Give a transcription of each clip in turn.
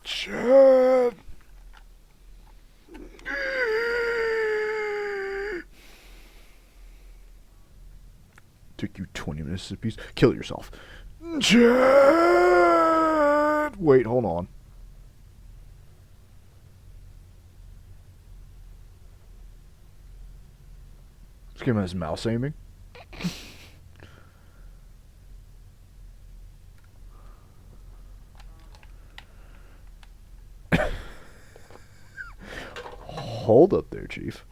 Chad. Took you 20 Mississippis. Kill yourself. Chad. Wait, hold on. This game has mouse aiming. Hold up there, Chief.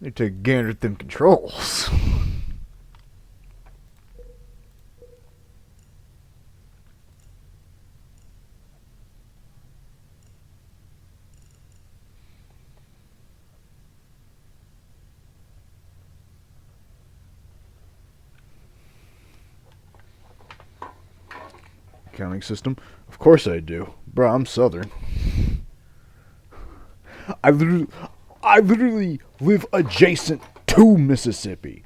Need to gander at them controls. Counting system? Of course I do. Bro, I'm Southern. I literally live adjacent to Mississippi.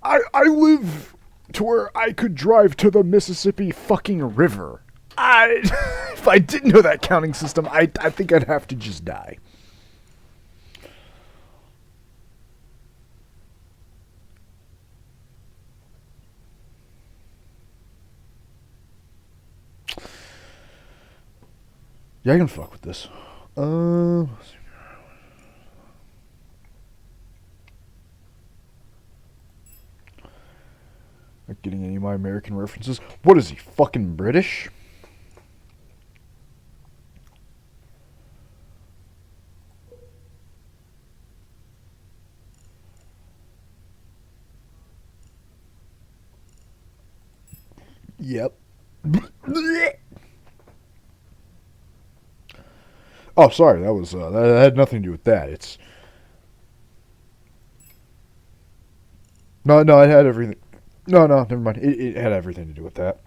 I live to where I could drive to the Mississippi fucking river. If I didn't know that counting system, I think I'd have to just die. Yeah, I can fuck with this. Not getting any of my American references. What is he, fucking British? Yep. Oh, sorry, that was that had nothing to do with that. It's no, it had everything. No, never mind. It had everything to do with that.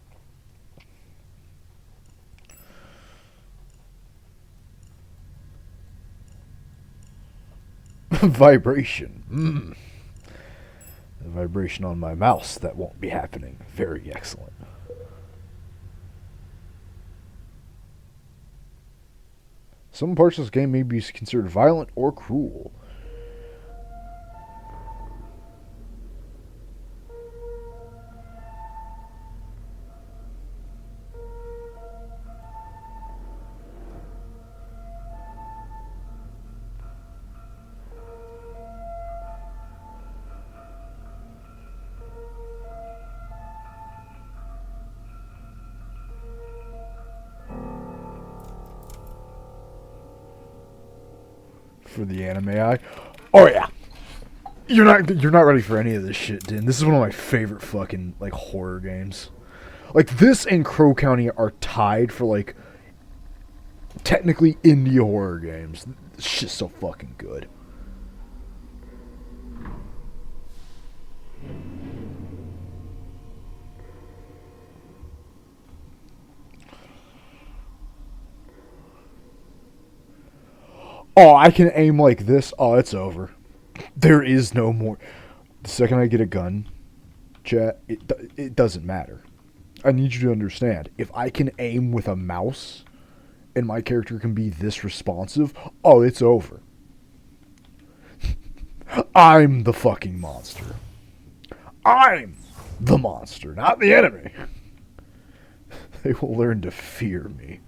Vibration. The vibration on my mouse. That won't be happening. Very excellent. Some parts of this game may be considered violent or cruel. For the anime eye. Oh yeah. You're not ready for any of this shit, dude. This is one of my favorite fucking like horror games. Like this and Crow County are tied for like technically indie horror games. This shit's so fucking good. Oh, I can aim like this. Oh, it's over. There is no more. The second I get a gun, chat, it doesn't matter. I need you to understand. If I can aim with a mouse and my character can be this responsive, oh, it's over. I'm the fucking monster. I'm the monster, not the enemy. They will learn to fear me.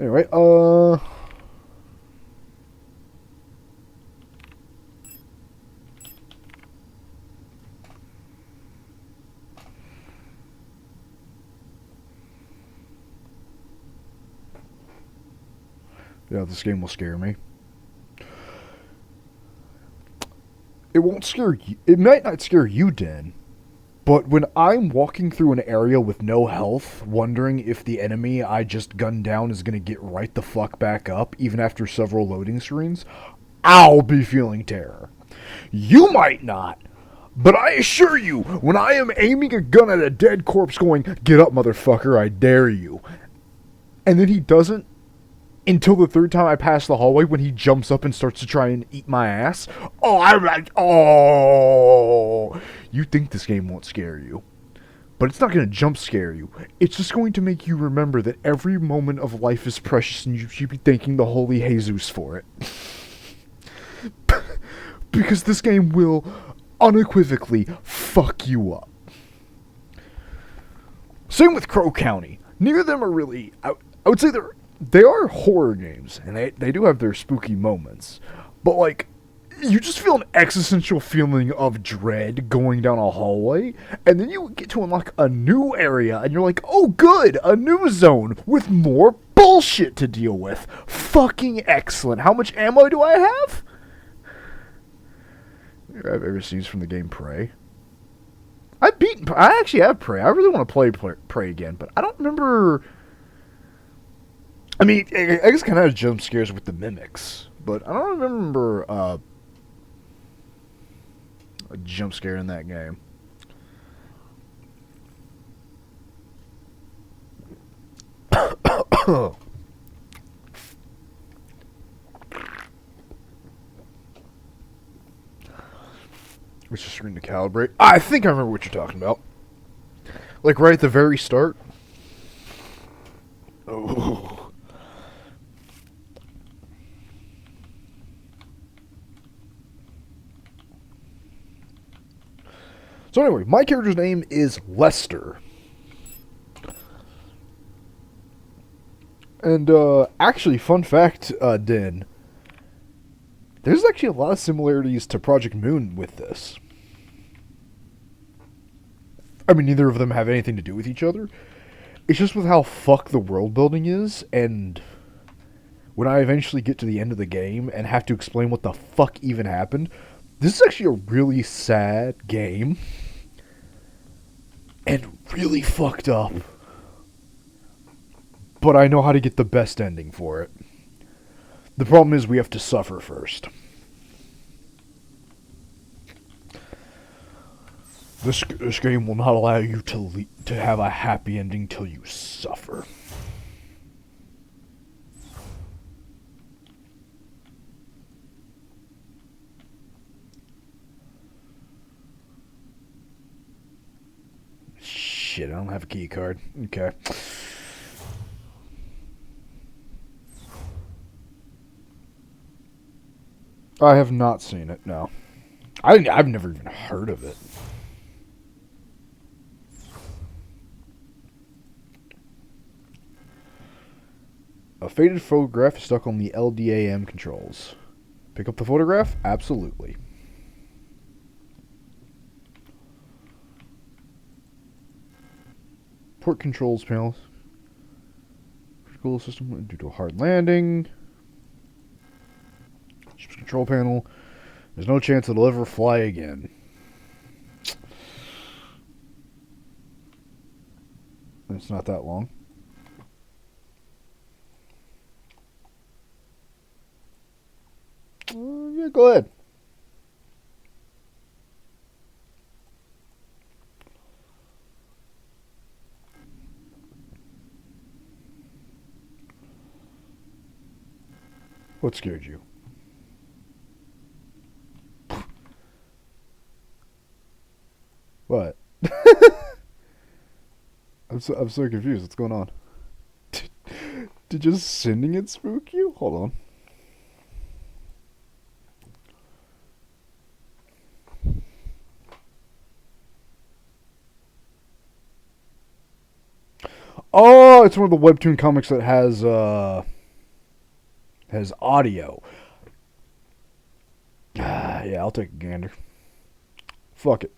Anyway, yeah, this game will scare me. It won't scare you. It might not scare you, Den. But when I'm walking through an area with no health, wondering if the enemy I just gunned down is going to get right the fuck back up, even after several loading screens, I'll be feeling terror. You might not, but I assure you, when I am aiming a gun at a dead corpse going, "Get up, motherfucker, I dare you," and then he doesn't, until the third time I pass the hallway when he jumps up and starts to try and eat my ass. Oh, I'm like, oh. You think this game won't scare you. But it's not going to jump scare you. It's just going to make you remember that every moment of life is precious and you should be thanking the holy Jesus for it. Because this game will unequivocally fuck you up. Same with Crow County. Neither of them are really... I would say they are horror games, and they do have their spooky moments. But, like, you just feel an existential feeling of dread going down a hallway, and then you get to unlock a new area, and you're like, oh good, a new zone with more bullshit to deal with. Fucking excellent. How much ammo do I have? I've ever seen from the game Prey. I actually have Prey. I really want to play Prey again, but I don't remember... I mean, I guess kind of jump scares with the mimics, but I don't remember a jump scare in that game. Which is screen to calibrate. I think I remember what you're talking about. Like right at the very start. Oh. So anyway, my character's name is Lester. And actually, fun fact, Den. There's actually a lot of similarities to Project Moon with this. I mean, neither of them have anything to do with each other. It's just with how fucked the world building is, and when I eventually get to the end of the game and have to explain what the fuck even happened, this is actually a really sad game. And really fucked up. But I know how to get the best ending for it. The problem is we have to suffer first. This game will not allow you to have a happy ending till you suffer. Shit, I don't have a key card. Okay. I have not seen it, no. I've never even heard of it. A faded photograph is stuck on the LDAM controls. Pick up the photograph? Absolutely. Port controls panels. Critical system due to a hard landing. Ship's control panel. There's no chance it'll ever fly again. It's not that long. Yeah, go ahead. What scared you? What? I'm so confused. What's going on? Did just sending it spook you? Hold on. Oh, it's one of the webtoon comics that has audio. Yeah, I'll take a gander. Fuck it.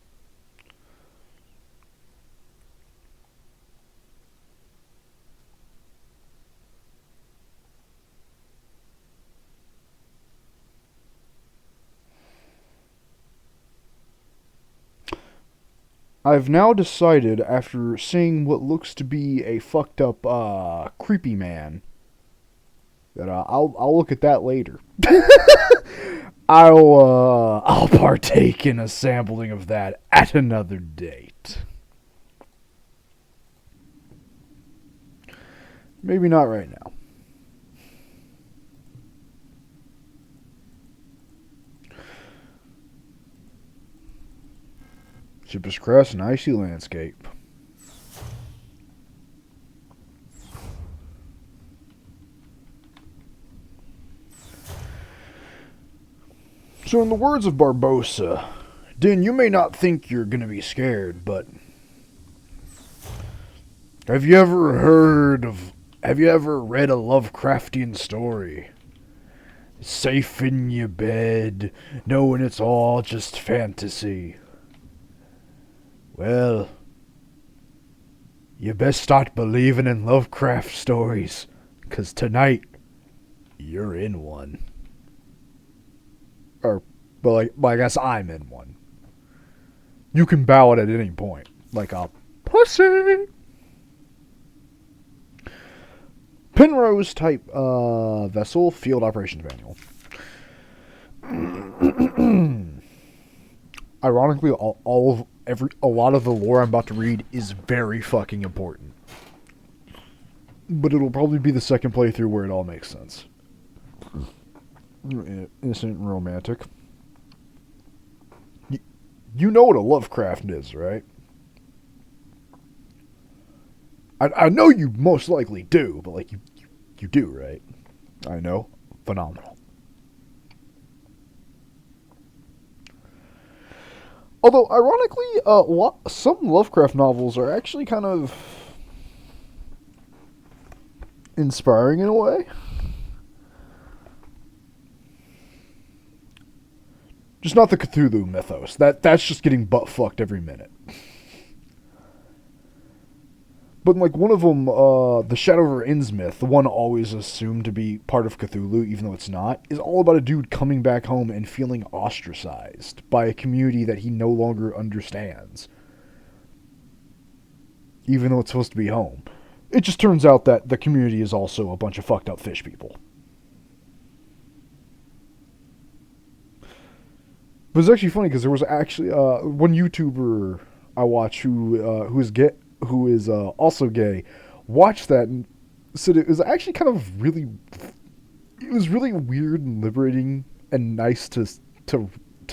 I've now decided, after seeing what looks to be a fucked up, creepy man, that I'll look at that later. I'll partake in a sampling of that at another date. Maybe not right now. Ship is across an icy landscape. So in the words of Barbosa, Din, you may not think you're gonna be scared, but have you ever read a Lovecraftian story? Safe in your bed, knowing it's all just fantasy. Well, you best start believing in Lovecraft stories, 'cause tonight, you're in one. But I guess I'm in one. You can bow it at any point, like a pussy. Penrose type vessel, field operations manual. Ironically, a lot of the lore I'm about to read is very fucking important. But it'll probably be the second playthrough where it all makes sense. Innocent and romantic. You know what a Lovecraft is, right? I know you most likely do, but like you do, right? I know. Phenomenal. Although, ironically, some Lovecraft novels are actually kind of inspiring in a way. Just not the Cthulhu mythos. That's just getting butt-fucked every minute. But like one of them, the Shadow Over Innsmouth, the one always assumed to be part of Cthulhu, even though it's not, is all about a dude coming back home and feeling ostracized by a community that he no longer understands. Even though it's supposed to be home. It just turns out that the community is also a bunch of fucked up fish people. But it's actually funny because there was actually one YouTuber I watch who is also gay, watched that and said it was actually kind of really, it was really weird and liberating and nice to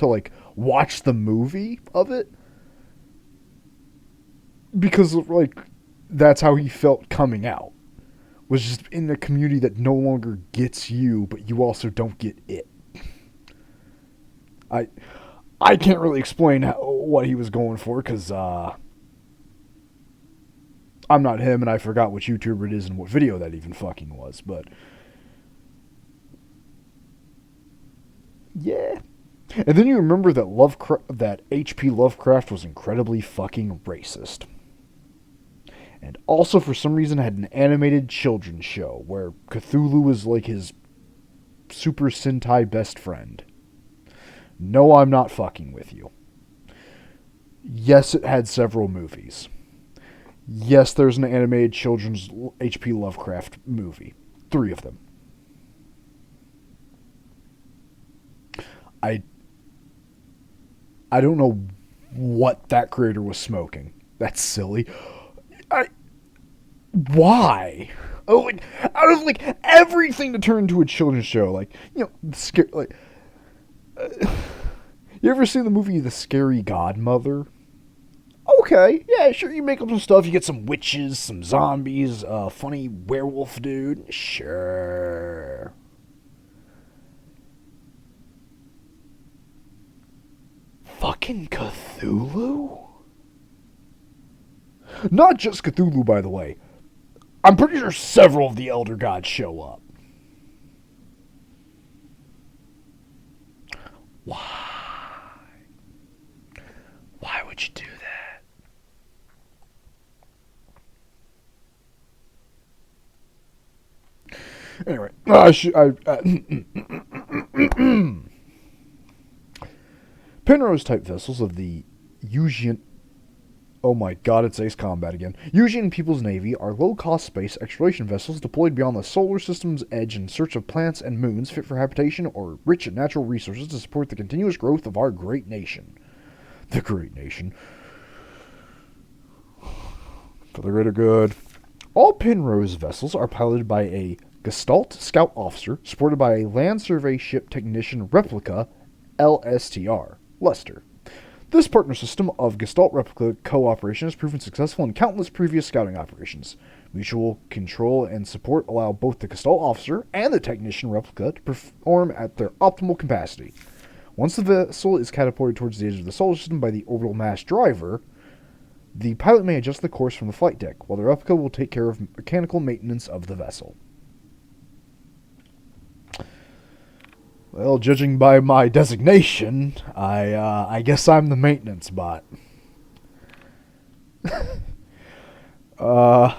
like watch the movie of it, because like that's how he felt coming out, was just in a community that no longer gets you, but you also don't get it. I can't really explain what he was going for, because I'm not him, and I forgot which YouTuber it is and what video that even fucking was, but yeah. And then you remember that H.P. Lovecraft was incredibly fucking racist. And also, for some reason, had an animated children's show where Cthulhu was like his Super Sentai best friend. No, I'm not fucking with you. Yes, it had several movies. Yes, there's an animated children's H.P. Lovecraft movie. 3 of them. I don't know what that creator was smoking. That's silly. Why? Oh, like, out of like everything to turn into a children's show, like, you know, you ever seen the movie The Scary Godmother? Okay, yeah, sure, you make up some stuff, you get some witches, some zombies, funny werewolf dude, sure. Fucking Cthulhu? Not just Cthulhu, by the way. I'm pretty sure several of the Elder Gods show up. Why? Why would you do that? Anyway, Penrose type vessels of the Eugean. Oh my god, it's Ace Combat again. Eugean People's Navy are low-cost space exploration vessels deployed beyond the solar system's edge in search of planets and moons fit for habitation or rich in natural resources to support the continuous growth of our great nation. The great nation. For the greater good. All Penrose vessels are piloted by a Gestalt Scout Officer, supported by a Land Survey Ship Technician Replica, LSTR, Lester. This partner system of Gestalt replica cooperation has proven successful in countless previous scouting operations. Mutual control and support allow both the Gestalt officer and the technician replica to perform at their optimal capacity. Once the vessel is catapulted towards the edge of the solar system by the orbital mass driver, the pilot may adjust the course from the flight deck, while the replica will take care of mechanical maintenance of the vessel. Well, judging by my designation, I guess I'm the maintenance bot. I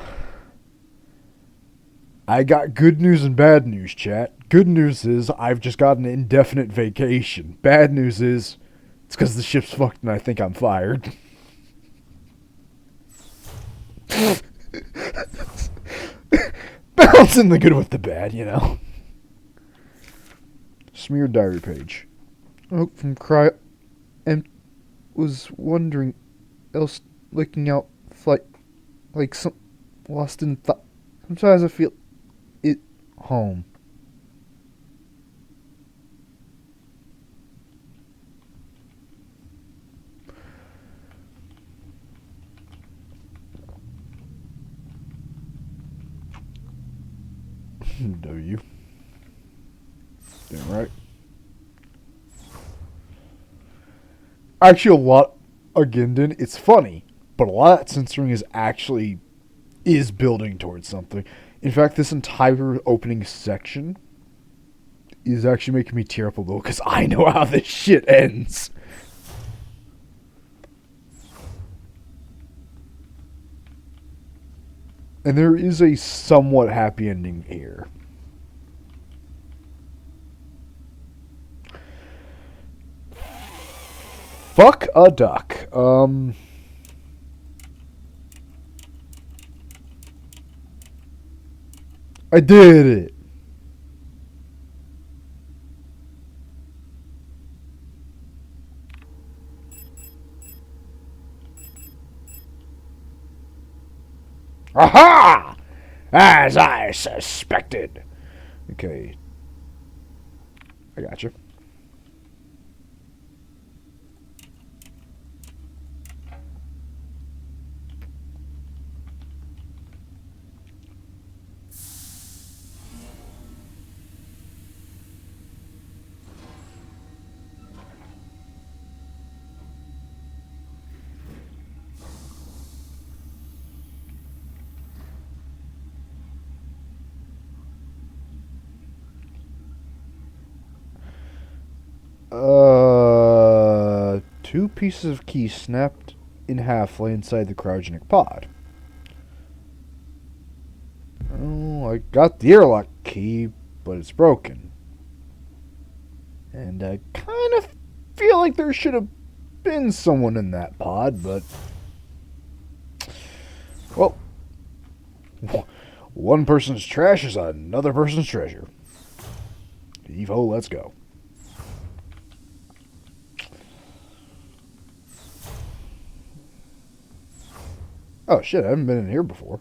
got good news and bad news, chat. Good news is I've just got an indefinite vacation. Bad news is it's because the ship's fucked and I think I'm fired. Balancing the good with the bad, you know. Smeared diary page. Oh, from Cry and was wondering else looking out flight like some lost in thought. Sometimes I feel it home. W. Damn right. Actually, a lot, again, Dan, it's funny, but a lot of that censoring is building towards something. In fact, this entire opening section is actually making me tear up a little, because I know how this shit ends. And there is a somewhat happy ending here. Fuck a duck. I did it. Aha! As I suspected. Okay. I got you. Two pieces of key snapped in half lay inside the cryogenic pod. Oh, I got the airlock key, but it's broken. And I kind of feel like there should have been someone in that pod, but... Well, one person's trash is another person's treasure. Evo, let's go. Oh shit, I haven't been in here before.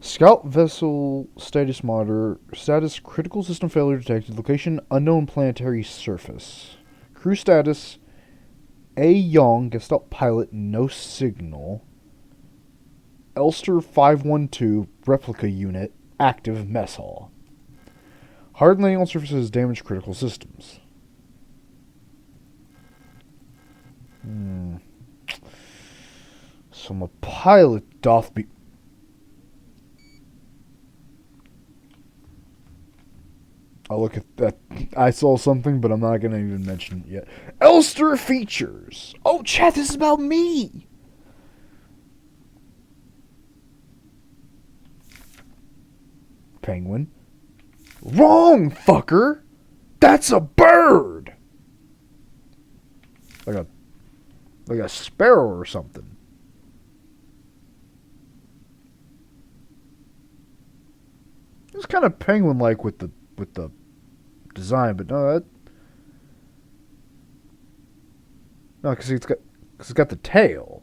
Scout vessel status monitor. Status critical system failure detected. Location unknown planetary surface. Crew status A. Young, Gestalt pilot, no signal. Elster 512 replica unit active mess hall. Hard landing on surfaces damage critical systems. So my pilot doth be... I'll look at that. I saw something, but I'm not going to even mention it yet. Elster features. Oh, chat, this is about me. Penguin. Wrong, fucker. That's a bird. Like a sparrow or something. It's kind of penguin-like with the design, but no, because it's got the tail.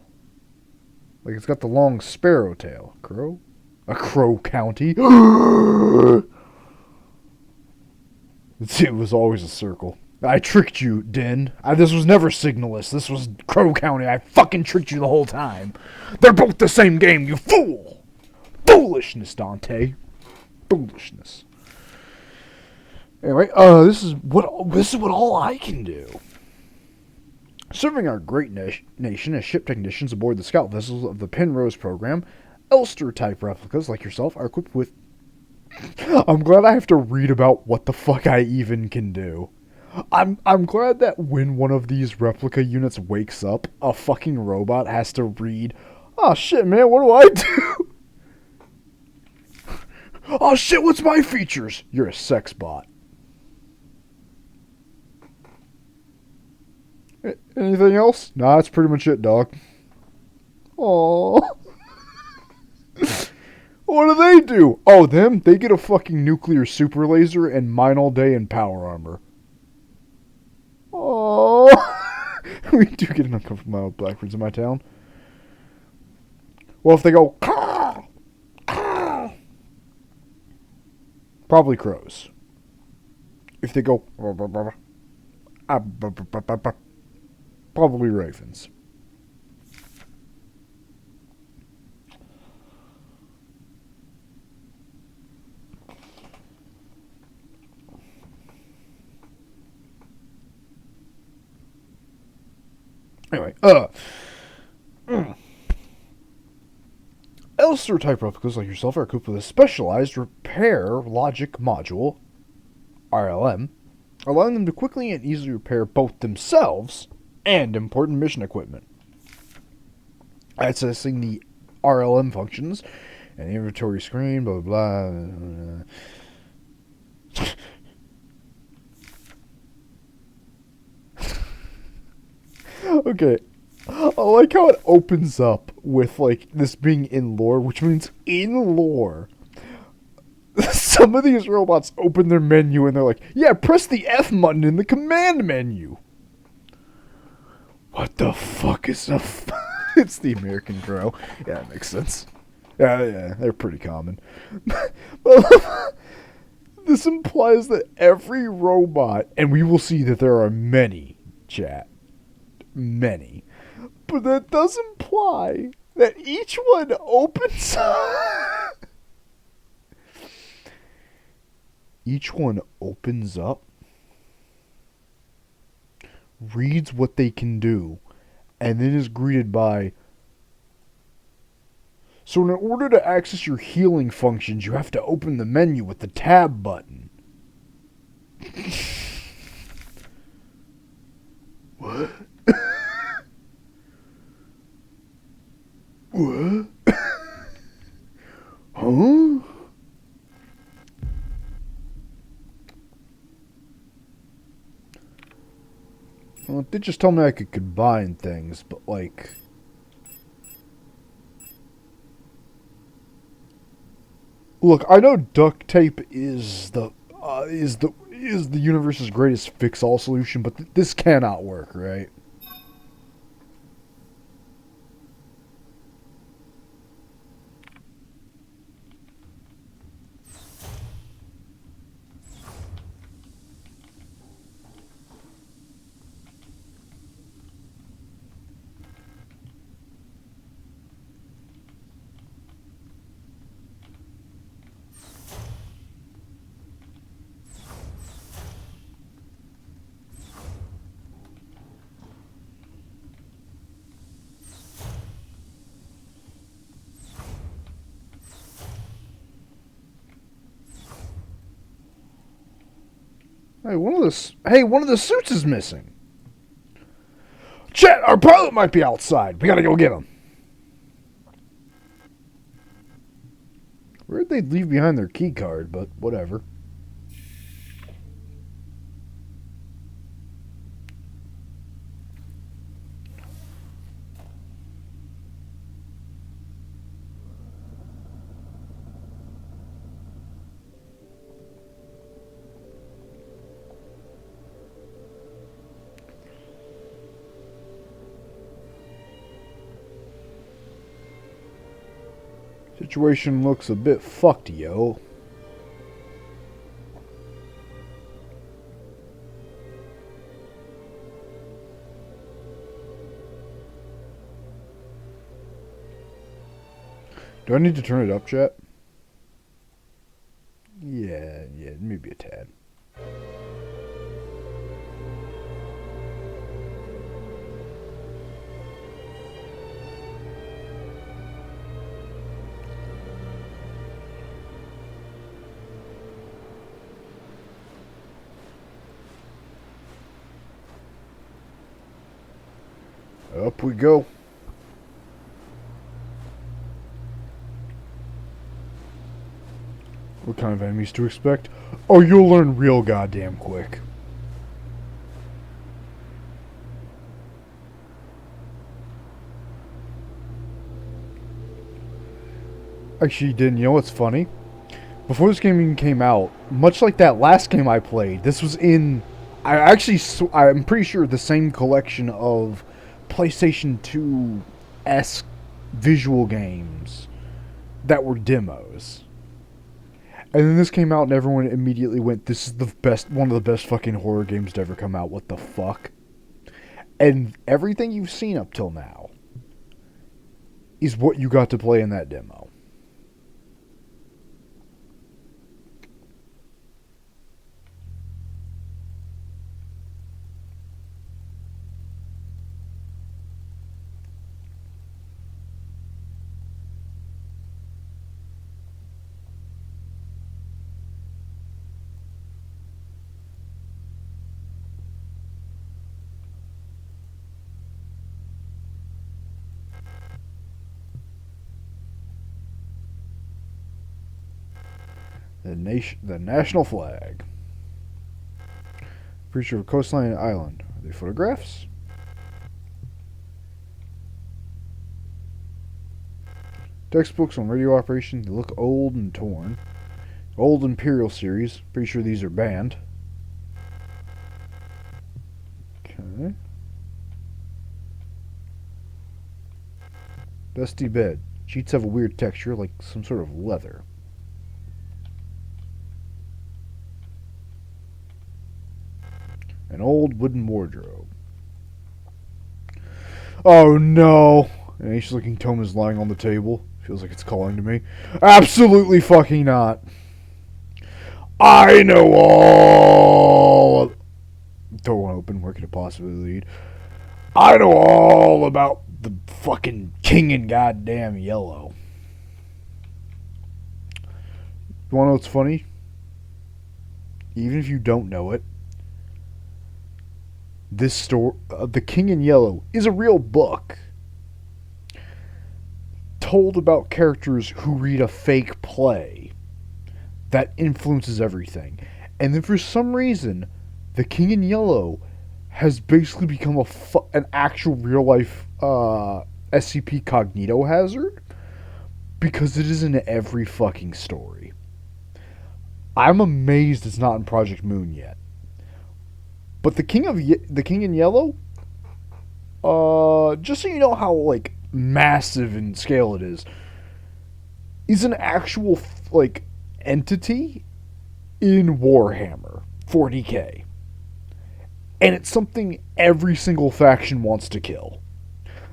Like it's got the long sparrow tail. Crow, a crow county. It was always a circle. I tricked you, Din. This was never Signalis. This was Crow County. I fucking tricked you the whole time. They're both the same game, you fool! Foolishness, Dante. Foolishness. Anyway, this is what all I can do. Serving our great nation as ship technicians aboard the scout vessels of the Penrose program, Elster-type replicas like yourself are equipped with... I'm glad I have to read about what the fuck I even can do. I'm glad that when one of these replica units wakes up, a fucking robot has to read, oh shit, man, what do I do? Oh shit, what's my features? You're a sex bot. Anything else? Nah, that's pretty much it, dog. Aww. What do they do? Oh, them? They get a fucking nuclear super laser and mine all day and power armor. Oh, we do get an uncomfortable amount of blackbirds in my town. Well, if they go, caw, caw, probably crows. If they go, probably ravens. Anyway, Elster-type replicas like yourself are equipped with a specialized repair logic module, RLM, allowing them to quickly and easily repair both themselves and important mission equipment. Accessing the RLM functions and the inventory screen, blah, blah, blah. Okay, I like how it opens up with, like, this being in lore, which means in lore. Some of these robots open their menu and they're like, yeah, press the F button in the command menu. What the fuck is a It's the American Crow. Yeah, that makes sense. Yeah, they're pretty common. This implies that every robot, and we will see that there are many, chat. Many. But that does imply that each one opens up. Each one opens up, reads what they can do, and then is greeted by, so in order to access your healing functions, you have to open the menu with the tab button. What? What? Huh? Well, it did just tell me I could combine things, but like... Look, I know duct tape is the universe's greatest fix-all solution, but this cannot work, right? Hey, one of the suits is missing. Chet, our pilot might be outside. We gotta go get him. Where'd they leave behind their key card, but whatever. Situation looks a bit fucked, yo. Do I need to turn it up, chat? Yeah, maybe a tad. Up we go. What kind of enemies to expect? Oh, you'll learn real goddamn quick. Actually, didn't. You know what's funny? Before this game even came out, much like that last game I played, this was in... I'm pretty sure the same collection of PlayStation 2-esque visual games that were demos. And then this came out and everyone immediately went, this is one of the best fucking horror games to ever come out. What the fuck? And everything you've seen up till now is what you got to play in that demo. The national flag. Feature of a coastline and island. Are they photographs? Textbooks on radio operation. They look old and torn. Old Imperial series. Pretty sure these are banned. Okay. Dusty bed. Sheets have a weird texture, like some sort of leather. An old wooden wardrobe. Oh no! An ancient looking tome is lying on the table. Feels like it's calling to me. Absolutely fucking not. I know all. Door won't open. Where could it possibly lead? I know all about the fucking king in goddamn yellow. You wanna know what's funny? Even if you don't know it, this story, The King in Yellow, is a real book told about characters who read a fake play that influences everything. And then for some reason, The King in Yellow has basically become an actual real-life SCP cognito-hazard because it is in every fucking story. I'm amazed it's not in Project Moon yet. But the King in Yellow, just so you know how like massive in scale it is an actual like entity in Warhammer 40k, and it's something every single faction wants to kill.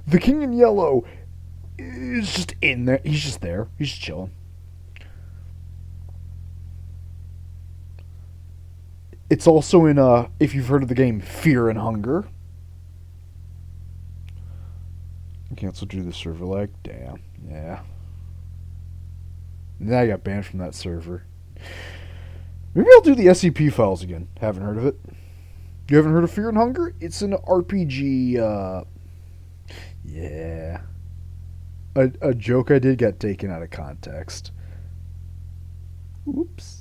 The King in Yellow is just in there. He's just there. He's just chilling. It's also in, if you've heard of the game Fear and Hunger. Cancel due to the server lag. Damn. Yeah. And then I got banned from that server. Maybe I'll do the SCP files again. Haven't heard of it. You haven't heard of Fear and Hunger? It's an RPG, yeah. A joke I did got taken out of context. Oops.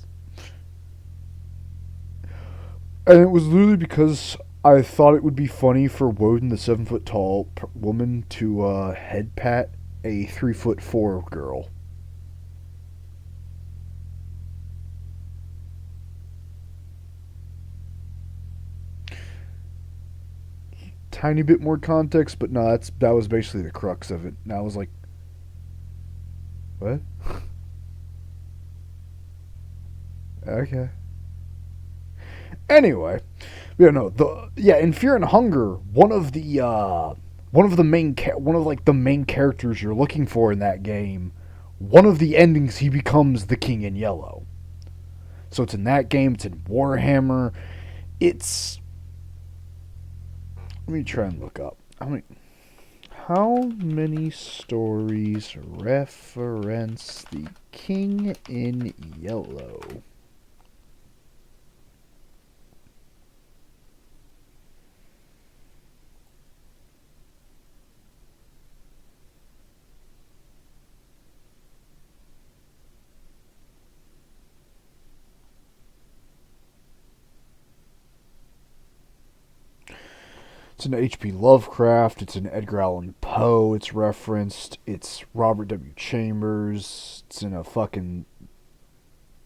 And it was literally because I thought it would be funny for Woden, the 7-foot-tall woman, to head pat a 3'4" girl. Tiny bit more context, but no, that was basically the crux of it. And I was like, what? Okay. Anyway, in Fear and Hunger, one of the main characters you're looking for in that game one of the endings he becomes the King in Yellow. So it's in that game, it's in Warhammer. It's... Let me try and look up. How many stories reference the King in Yellow? It's an H.P. Lovecraft, it's an Edgar Allan Poe, it's referenced, it's Robert W. Chambers, it's in a fucking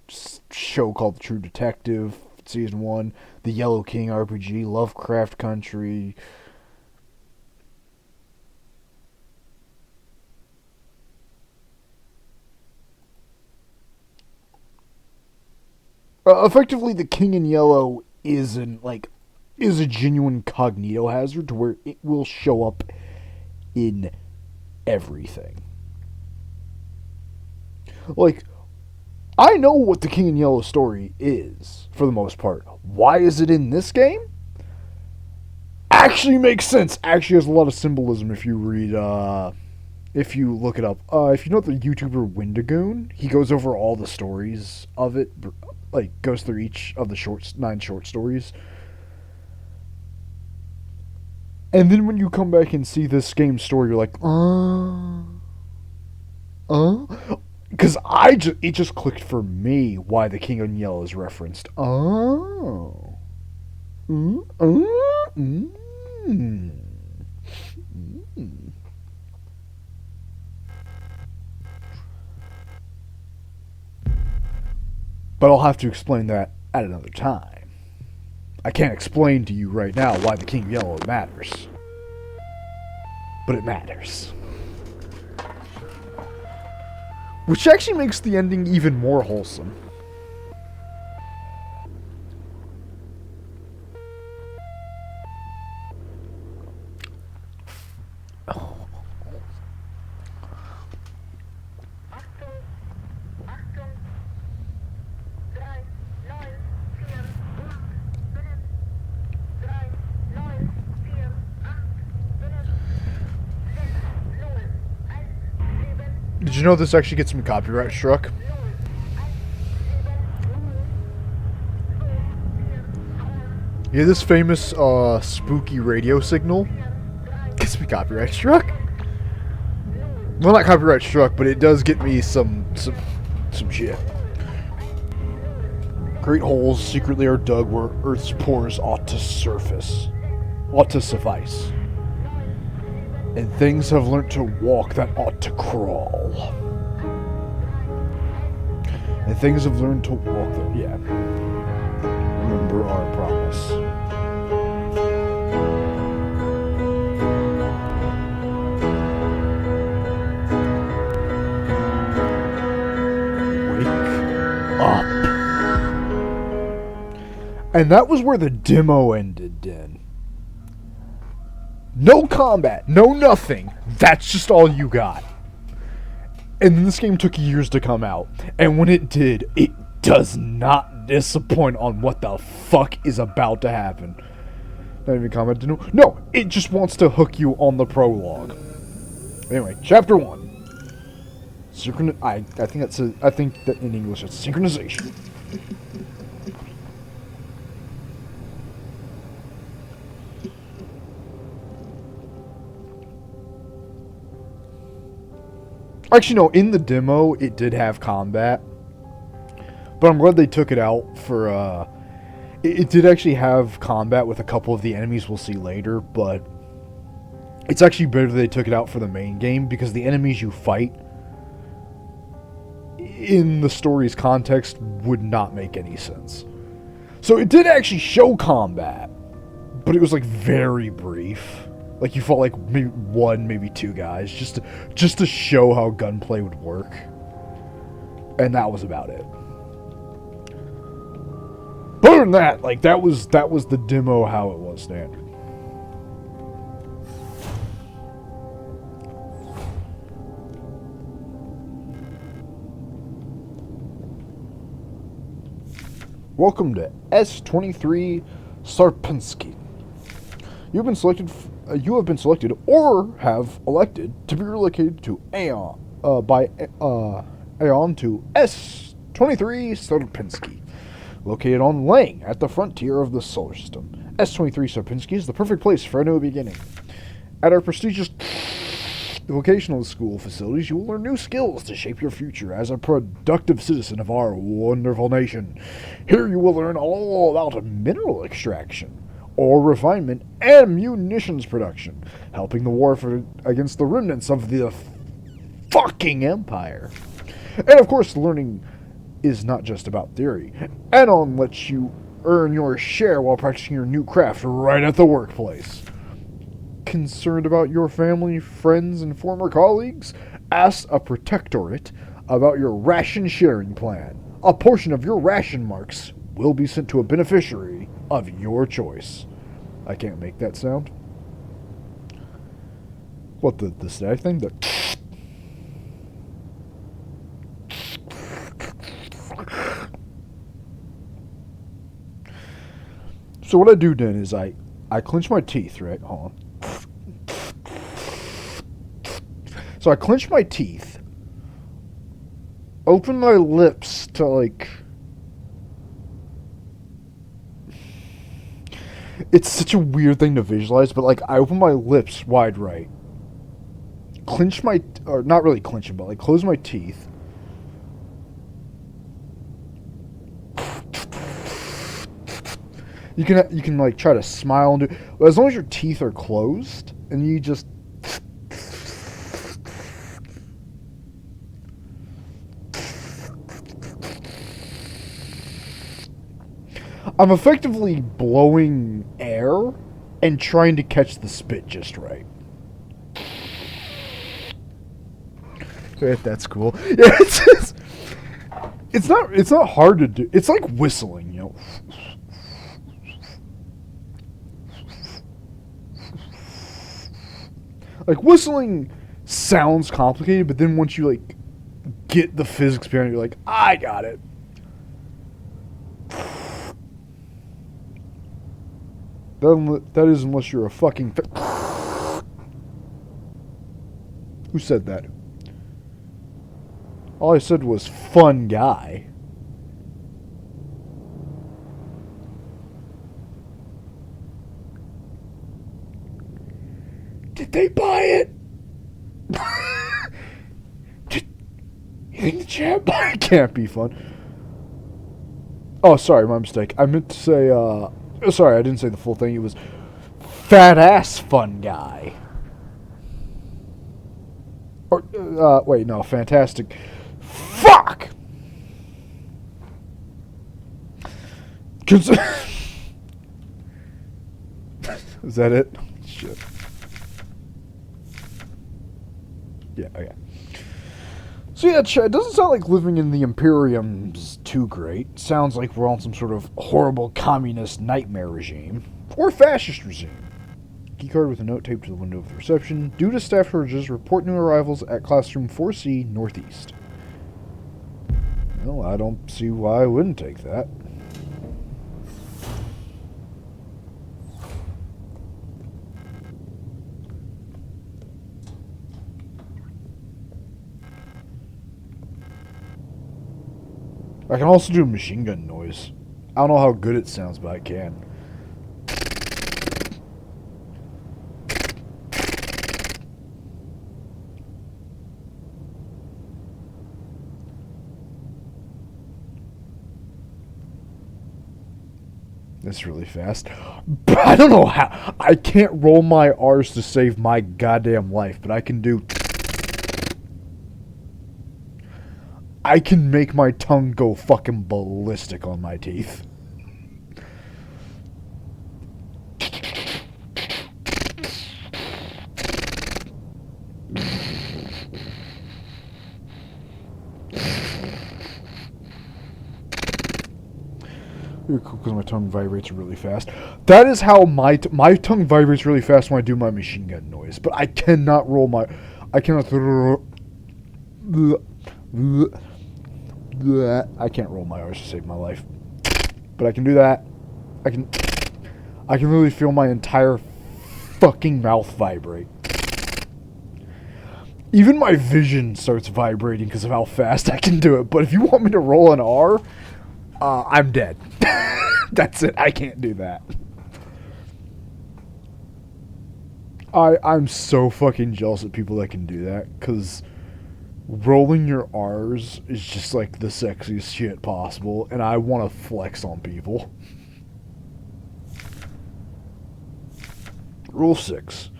show called The True Detective, Season 1, The Yellow King RPG, Lovecraft Country. Effectively, the King in Yellow is a genuine cognito hazard to where it will show up in everything. Like, I know what the King in Yellow story is, for the most part. Why is it in this game? Actually makes sense. Actually has a lot of symbolism if you read, if you look it up. If you know the YouTuber Wendigoon, he goes over all the stories of it, like, goes through each of the 9 short stories. And then when you come back and see this game story, you're like, because it just clicked for me why the King in Yellow is referenced. Oh. But I'll have to explain that at another time. I can't explain to you right now why the King in Yellow matters. But it matters. Which actually makes the ending even more wholesome. Did you know this actually gets me copyright struck? Yeah, this famous spooky radio signal gets me copyright struck. Well, not copyright struck, but it does get me some shit. Great holes secretly are dug where Earth's pores ought to suffice. And things have learnt to walk that ought to crawl. And things have learned to walk that, yeah. Remember our promise. Wake up. And that was where the demo ended, Den. No combat, no nothing. That's just all you got. And then this game took years to come out. And when it did, it does not disappoint on what the fuck is about to happen. Not even comment. No, it just wants to hook you on the prologue. Anyway, chapter 1. I think that in English it's synchronization. Actually, no, in the demo, it did have combat. But I'm glad they took it out for, it did actually have combat with a couple of the enemies we'll see later, but it's actually better they took it out for the main game, because the enemies you fight in the story's context would not make any sense. So it did actually show combat, but it was, like, very brief. Like, you fought, like, maybe 1, maybe 2 guys, just to show how gunplay would work. And that was about it. But other than that, like, that was the demo how it was standard. Welcome to S23 Sarpinski. You have been selected or have elected to be relocated to Aeon Aeon to S23 Sarpinski, located on Lang at the frontier of the solar system. S23 Sarpinski is the perfect place for a new beginning. At our prestigious vocational school facilities, you will learn new skills to shape your future as a productive citizen of our wonderful nation. Here you will learn all about mineral extraction, ore refinement, and munitions production, helping the war against the remnants of the fucking empire. And of course, learning is not just about theory. Anon lets you earn your share while practicing your new craft right at the workplace. Concerned about your family, friends, and former colleagues? Ask a protectorate about your ration sharing plan. A portion of your ration marks will be sent to a beneficiary of your choice. I can't make that sound. What, the static thing? So what I do then is I clench my teeth, right? Hold on. So I clench my teeth, open my lips to, like... It's such a weird thing to visualize, but, like, I open my lips wide right, clench my... Or not really clench them, but, like, close my teeth. You can, like, try to smile and do... But as long as your teeth are closed, and you just... I'm effectively blowing air and trying to catch the spit just right. If that's cool. Yeah, it's not hard to do. It's like whistling, you know. Like, whistling sounds complicated, but then once you, like, get the physics behind it, you're like, I got it. That is unless you're a fucking... Who said that? All I said was, fun guy. Did they buy it? You think the chat buy it? Can't be fun. Oh, sorry, my mistake. I meant to say, sorry, I didn't say the full thing. It was fat ass fun guy. Or, wait, no, fantastic. Fuck! Is that it? Shit. Yeah, okay. So yeah, it doesn't sound like living in the Imperium's too great. Sounds like we're on some sort of horrible communist nightmare regime. Or fascist regime. Keycard with a note taped to the window of the reception. Due to staff shortages, report new arrivals at classroom 4C Northeast. Well, I don't see why I wouldn't take that. I can also do a machine gun noise. I don't know how good it sounds, but I can. That's really fast. But I don't know how. I can't roll my R's to save my goddamn life, but I can do... I can make my tongue go fucking ballistic on my teeth. Because my tongue vibrates really fast. That is how my tongue vibrates really fast when I do my machine gun noise. But I cannot roll my... I cannot... I can't roll my R's to save my life. But I can do that. I can really feel my entire fucking mouth vibrate. Even my vision starts vibrating because of how fast I can do it. But if you want me to roll an R, I'm dead. That's it. I can't do that. I'm so fucking jealous of people that can do that, because rolling your R's is just like the sexiest shit possible, and I want to flex on people. Rule 6.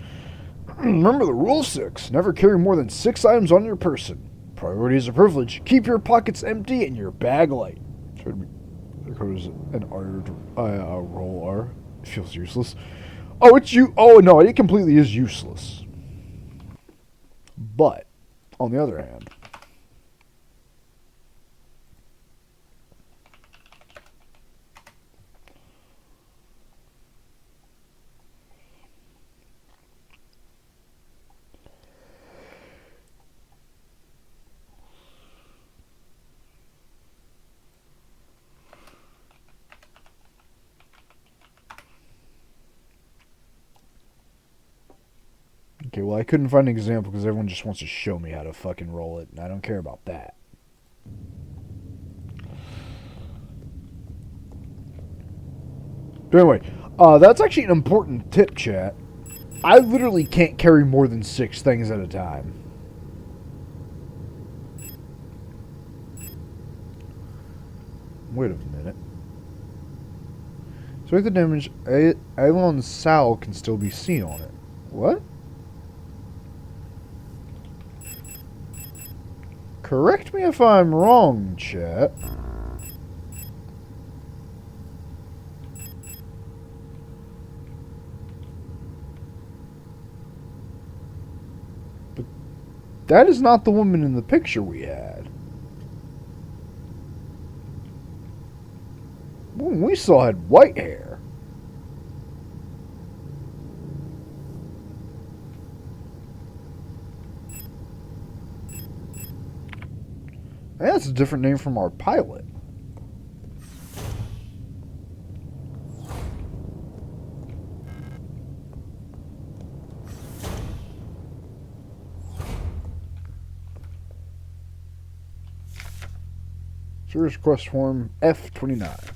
Remember the Rule 6. Never carry more than 6 items on your person. Priority is a privilege. Keep your pockets empty and your bag light. There goes an R, a roll R. It feels useless. Oh, it's you. Oh, no, it completely is useless. But, on the other hand, okay, well, I couldn't find an example because everyone just wants to show me how to fucking roll it, and I don't care about that. But anyway, that's actually an important tip, chat. I literally can't carry more than 6 things at a time. Wait a minute. So the damage, Alon's Sal can still be seen on it. What? Correct me if I'm wrong, chat. But that is not the woman in the picture we had. The woman we saw had white hair. That's a different name from our pilot. Service request form F29.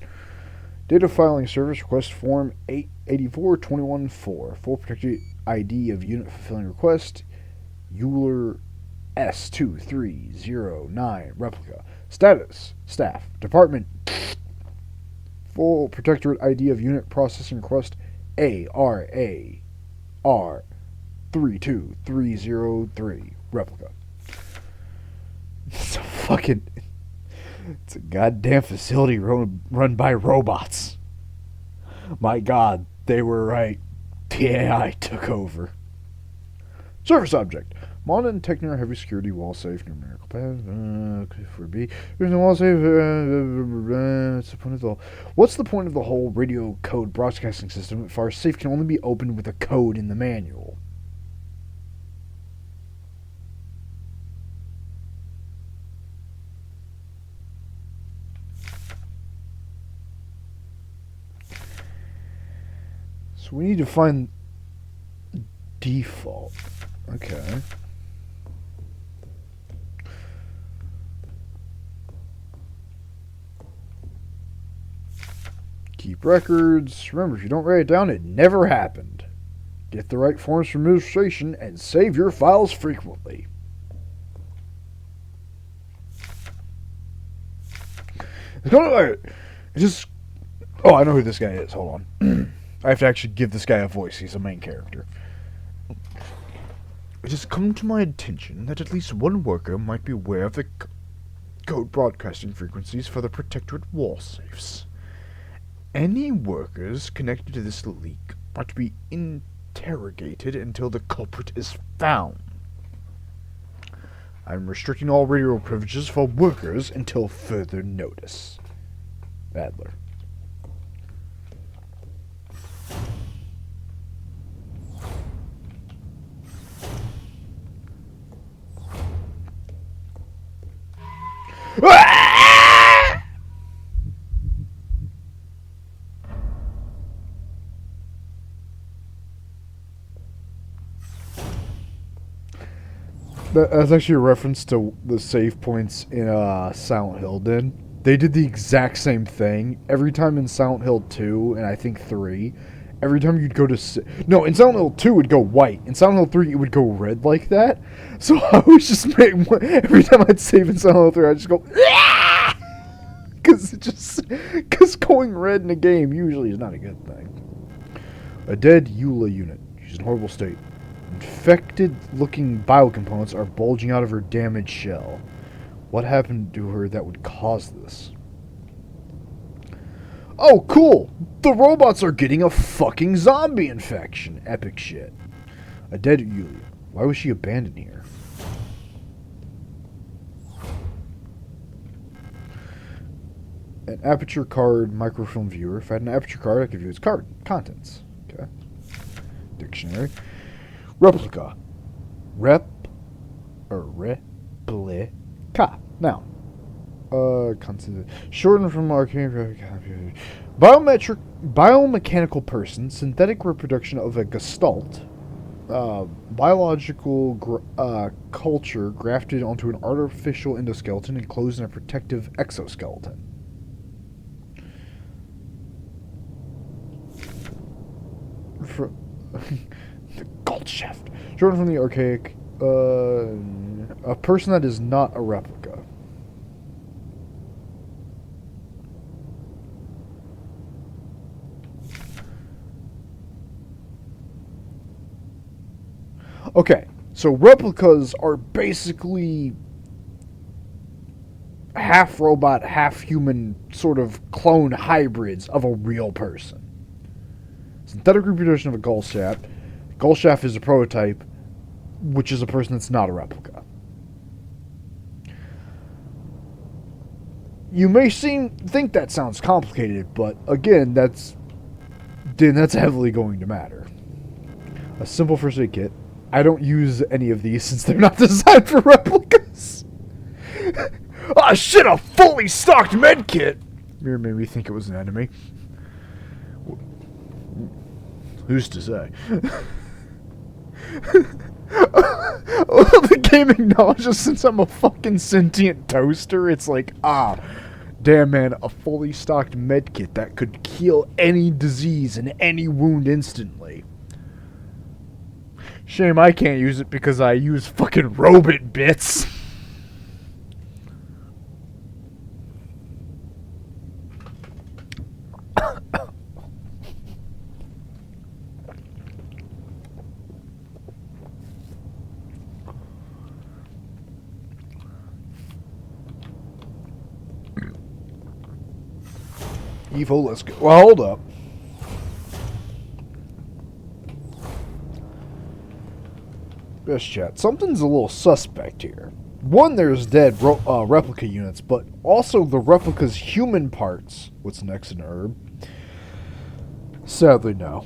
Data filing service request form 884-21-4. Full protected ID of unit fulfilling request. Euler S2309 replica. Status staff department. Full protectorate ID of unit processing request ARAR 32303 replica. It's a fucking. It's a goddamn facility run by robots. My god, they were right. The AI took over. Service object. Modern Techno heavy security wall safe numerical path. For B. There's no wall safe. What's the point of the whole radio code broadcasting system if our safe can only be opened with a code in the manual? So we need to find default. Okay. Keep records. Remember, if you don't write it down, it never happened. Get the right forms for administration and save your files frequently. It's just. Oh, I know who this guy is. Hold on. I have to actually give this guy a voice. He's a main character. It has come to my attention that at least one worker might be aware of the code broadcasting frequencies for the Protectorate wall safes. Any workers connected to this leak are to be interrogated until the culprit is found. I'm restricting all radio privileges for workers until further notice. Adler. That's actually a reference to the save points in Silent Hill did. They did the exact same thing. Every time in Silent Hill 2, and I think 3, every time you'd go to... No, in Silent Hill 2 it would go white. In Silent Hill 3 it would go red like that. So I was just making... Every time I'd save in Silent Hill 3, I'd just go... Because going red in a game usually is not a good thing. A dead EULA unit. She's in horrible state. Infected-looking biocomponents are bulging out of her damaged shell. What happened to her that would cause this? Oh, cool! The robots are getting a fucking zombie infection. Epic shit. A dead Yulia. Why was she abandoned here? An aperture card microfilm viewer. If I had an aperture card, I could view its card contents. Okay. Dictionary. Replica. Replica. Now. Constant. Shortened from arcane. Biomechanical person. Synthetic reproduction of a gestalt. Biological culture grafted onto an artificial endoskeleton enclosed in a protective exoskeleton. The gold shaft. Shortened from the archaic, a person that is not a replica. Okay, so replicas are basically half robot, half human sort of clone hybrids of a real person. Synthetic reproduction of a gull shaft. Gull shaft is a prototype, which is a person that's not a replica. You may think that sounds complicated, but again, that's heavily going to matter. A simple first aid kit. I don't use any of these since they're not designed for replicas. Ah, shit! A fully stocked med kit. Mirror made me think it was an enemy. Who's to say? The game acknowledges since I'm a fucking sentient toaster, it's like, damn man, a fully stocked medkit that could heal any disease and any wound instantly. Shame I can't use it because I use fucking robot bits. Evo, let's go. Well, hold up. Best chat. Something's a little suspect here. One, there's dead replica units, but also the replica's human parts. What's next in herb? Sadly, no.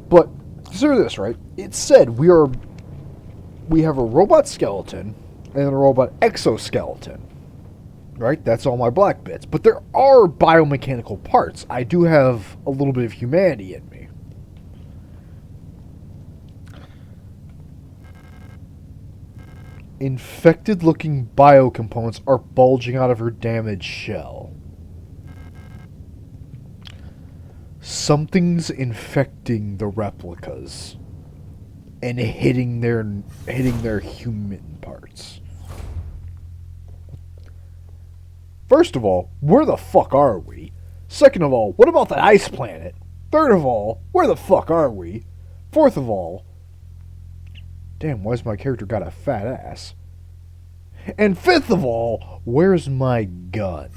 But consider this, right? It said we have a robot skeleton and a robot exoskeleton. Right? That's all my black bits. But there are biomechanical parts. I do have a little bit of humanity in me. Infected-looking biocomponents are bulging out of her damaged shell. Something's infecting the replicas and hitting their human parts. First of all, where the fuck are we? Second of all, what about the ice planet? Third of all, where the fuck are we? Fourth of all, damn, why's my character got a fat ass? And fifth of all, where's my gun?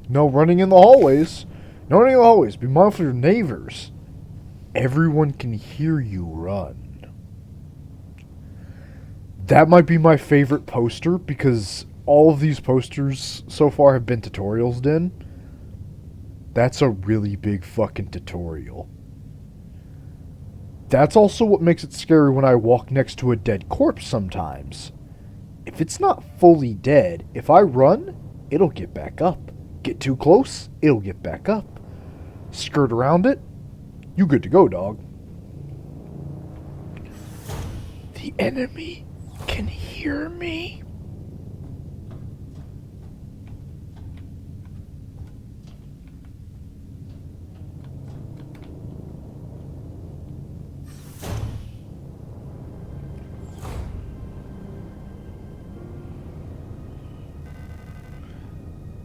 No running in the hallways. No running in the hallways. Be mindful of your neighbors. Everyone can hear you run. That might be my favorite poster because all of these posters so far have been tutorials, Den. That's a really big fucking tutorial. That's also what makes it scary when I walk next to a dead corpse sometimes. If it's not fully dead, if I run, it'll get back up. Get too close, it'll get back up. Skirt around it, you good to go, dog. The enemy can hear me.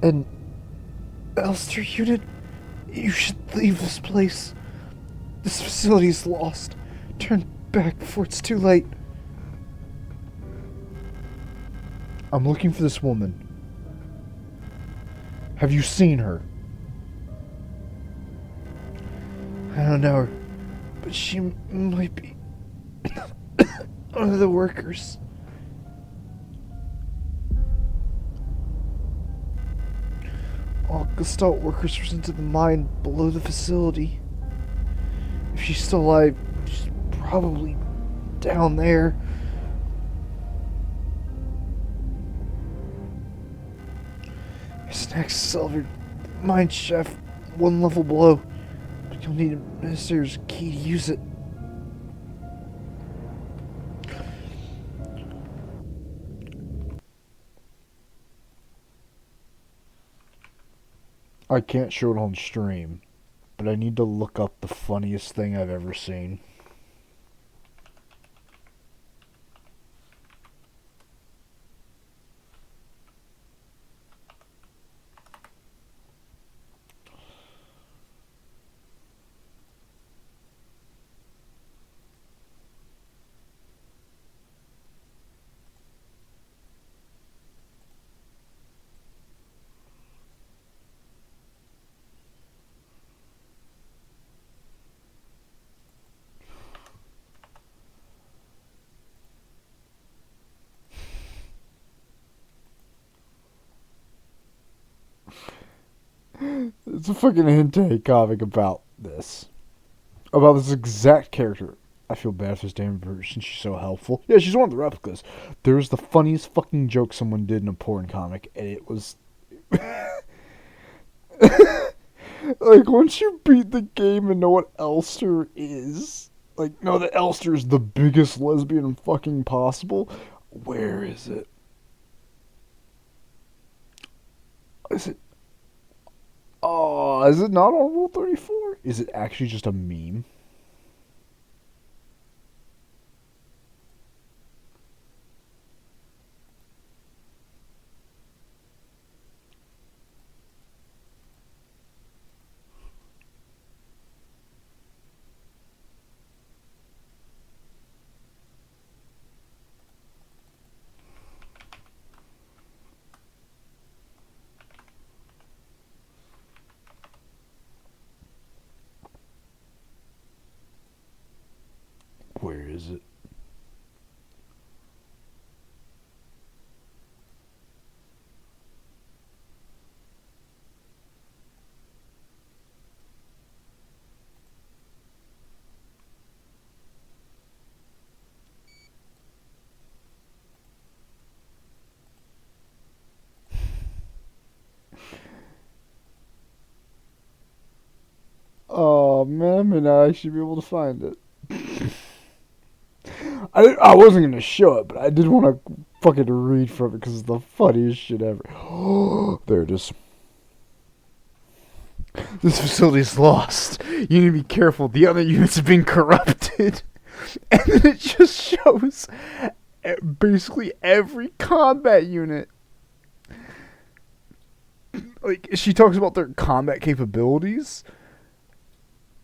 And Elster unit, you should leave this place. This facility is lost. Turn back before it's too late. I'm looking for this woman. Have you seen her? I don't know her, but she might be one of the workers. All Gestalt workers were sent to the mine below the facility. If she's still alive, she's probably down there. There's an accelerator mine shaft 1 level below, but you'll need a minister's key to use it. I can't show it on stream, but I need to look up the funniest thing I've ever seen. It's a fucking hentai comic about this. About this exact character. I feel bad for this damn person. She's so helpful. Yeah, she's one of the replicas. There was the funniest fucking joke someone did in a porn comic, and it was... like, once you beat the game and know what Elster is... Like, know that Elster is the biggest lesbian fucking possible. Where is it? Is it... Oh, is it not on Rule 34? Is it actually just a meme? Where is it? Oh man, I may not actually be able to find it. I wasn't gonna show it, but I did want to fucking read from it because it's the funniest shit ever. There it is. This facility is lost. You need to be careful. The other units have been corrupted. And then it just shows basically every combat unit. Like, she talks about their combat capabilities,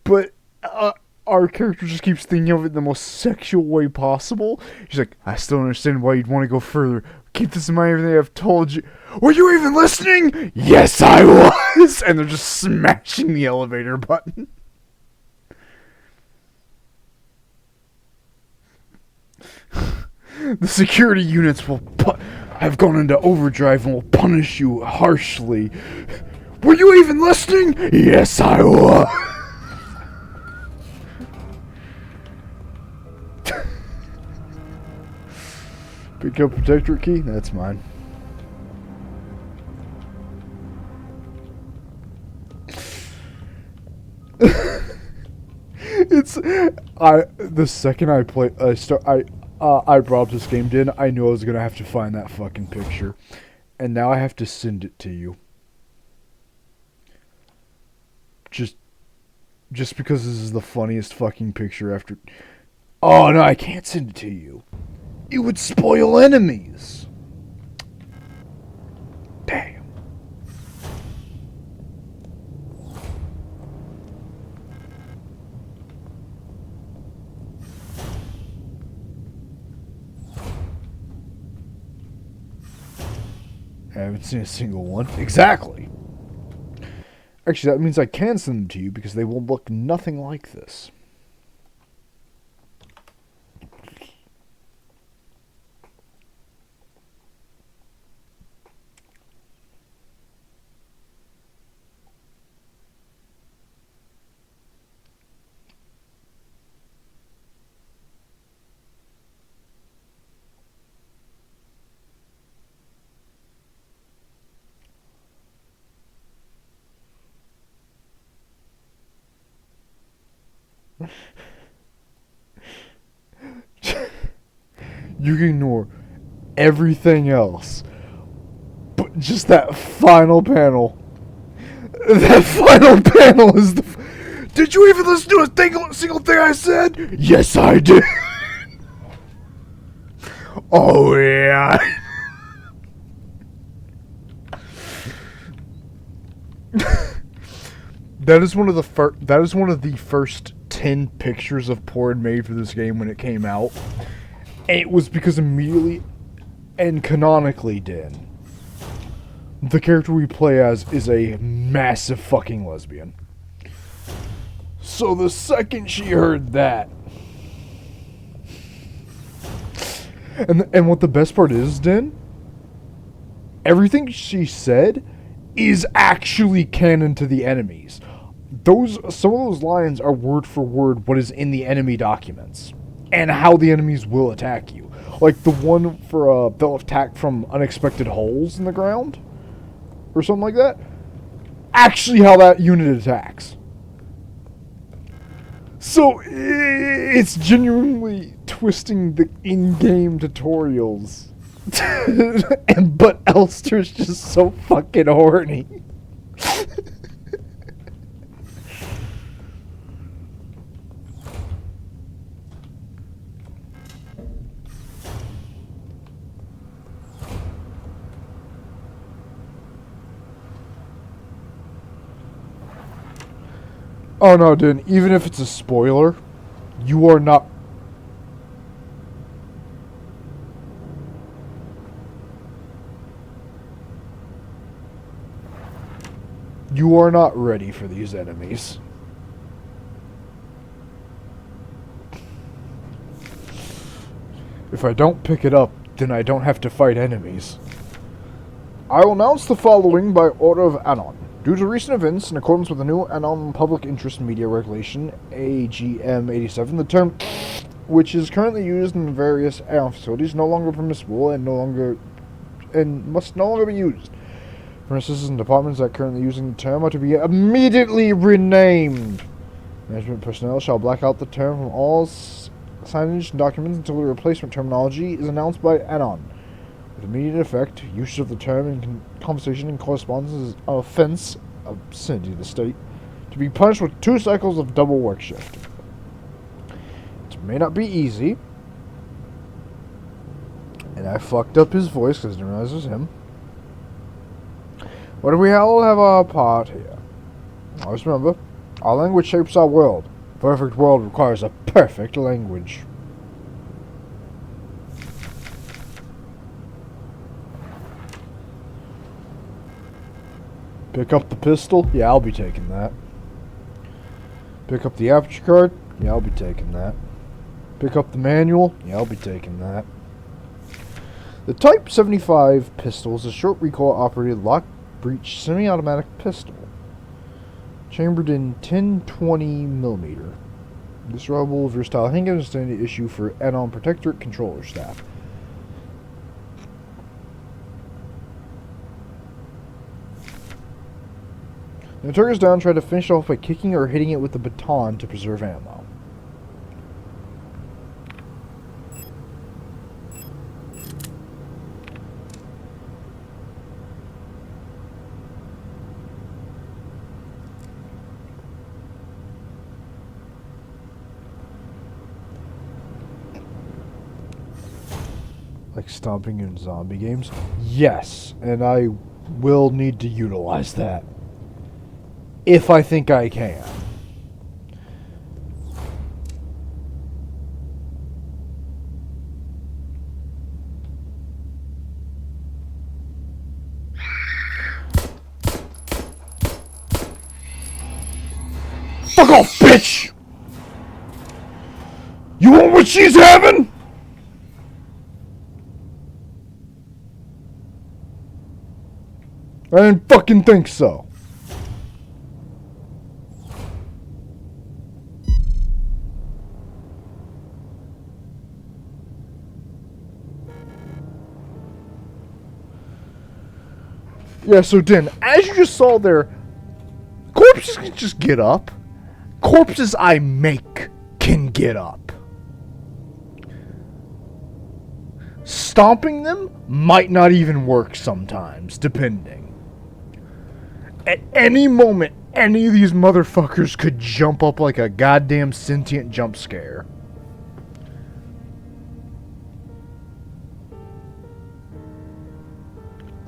but our character just keeps thinking of it the most sexual way possible. She's like, I still don't understand why you'd want to go further. Keep this in mind, everything I've told you. Were you even listening? Yes, I was! And they're just smashing the elevator button. The security units will have gone into overdrive and will punish you harshly. Were you even listening? Yes, I was. Pick up protectorate key. That's mine. The second I brought up this game, Din, I knew I was gonna have to find that fucking picture, and now I have to send it to you. Just because this is the funniest fucking picture after. Oh no, I can't send it to you. It would spoil enemies. Damn. I haven't seen a single one. Exactly. Actually, that means I can send them to you because they will look nothing like this. You can ignore everything else, but just that final panel. That final panel is the. Did you even listen to a single thing I said? Yes, I did. Oh yeah. That is one of the first 10 pictures of porn made for this game when it came out. And it was because immediately and canonically, Dan, the character we play as is a massive fucking lesbian. So the second she heard that, and what the best part is, Dan, everything she said is actually canon to the enemies. Some of those lines are word for word what is in the enemy documents and how the enemies will attack you. Like the one for they'll attack from unexpected holes in the ground or something like that. Actually, how that unit attacks. So it's genuinely twisting the in-game tutorials. But Elster's just so fucking horny. Oh no, dude, even if it's a spoiler, you are not... You are not ready for these enemies. If I don't pick it up, then I don't have to fight enemies. I will announce the following by order of Anon. Due to recent events, in accordance with the new Anon Public Interest Media Regulation, AGM 87, the term which is currently used in various Anon facilities no longer permissible and must no longer be used. Premises and departments that currently using the term are to be immediately renamed. Management personnel shall black out the term from all signage and documents until the replacement terminology is announced by Anon. With immediate effect, use of the term in conversation and correspondence is an offense, obscenity to the state, to be punished with 2 cycles of double work shift. It may not be easy, and I fucked up his voice because I didn't realize it was him. But we all have our part here. Always remember, our language shapes our world. A perfect world requires a perfect language. Pick up the pistol? Yeah, I'll be taking that. Pick up the aperture card? Yeah, I'll be taking that. Pick up the manual? Yeah, I'll be taking that. The Type 75 pistol is a short recoil operated lock breech semi-automatic pistol. Chambered in 10-20mm. This reliable, versatile handgun is a standard issue for add-on protectorate controller staff. The turret's down, try to finish it off by kicking or hitting it with the baton to preserve ammo. Like stomping in zombie games? Yes, and I will need to utilize that. If I think I can. Fuck off, bitch! You want what she's having? I didn't fucking think so. Yeah, so Den, as you just saw there, corpses can just get up. Corpses I make can get up. Stomping them might not even work sometimes, depending. At any moment, any of these motherfuckers could jump up like a goddamn sentient jump scare.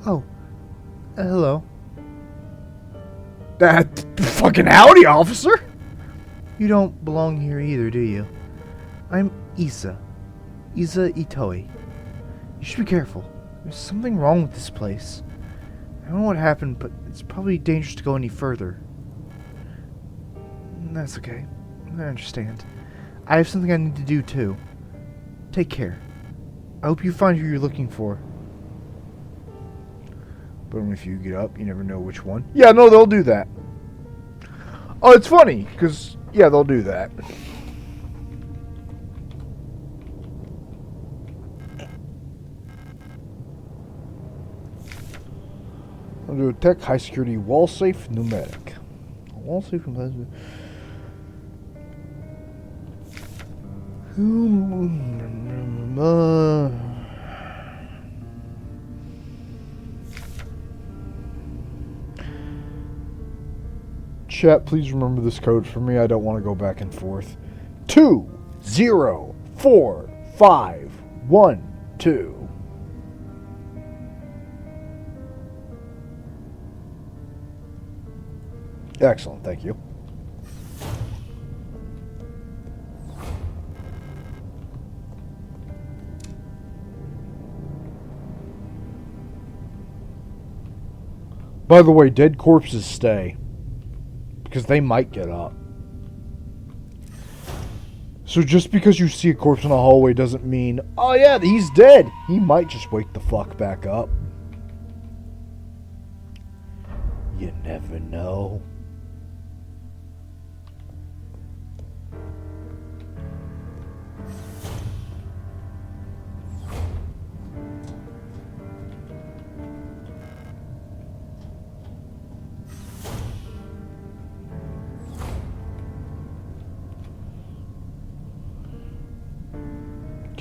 Oh. Hello. Fucking howdy, officer! You don't belong here either, do you? I'm Isa. Isa Itoi. You should be careful. There's something wrong with this place. I don't know what happened, but it's probably dangerous to go any further. That's okay. I understand. I have something I need to do, too. Take care. I hope you find who you're looking for. But if you get up, you never know which one. Yeah, no, they'll do that. Oh, it's funny, because, yeah, they'll do that. I'll do a tech, high security, wall safe, pneumatic. Wall safe, pneumatic. Chat, please remember this code for me. I don't want to go back and forth. 204512. Excellent, thank you. By the way, dead corpses stay. Because they might get up. So just because you see a corpse in a hallway doesn't mean, oh yeah, he's dead. He might just wake the fuck back up. You never know.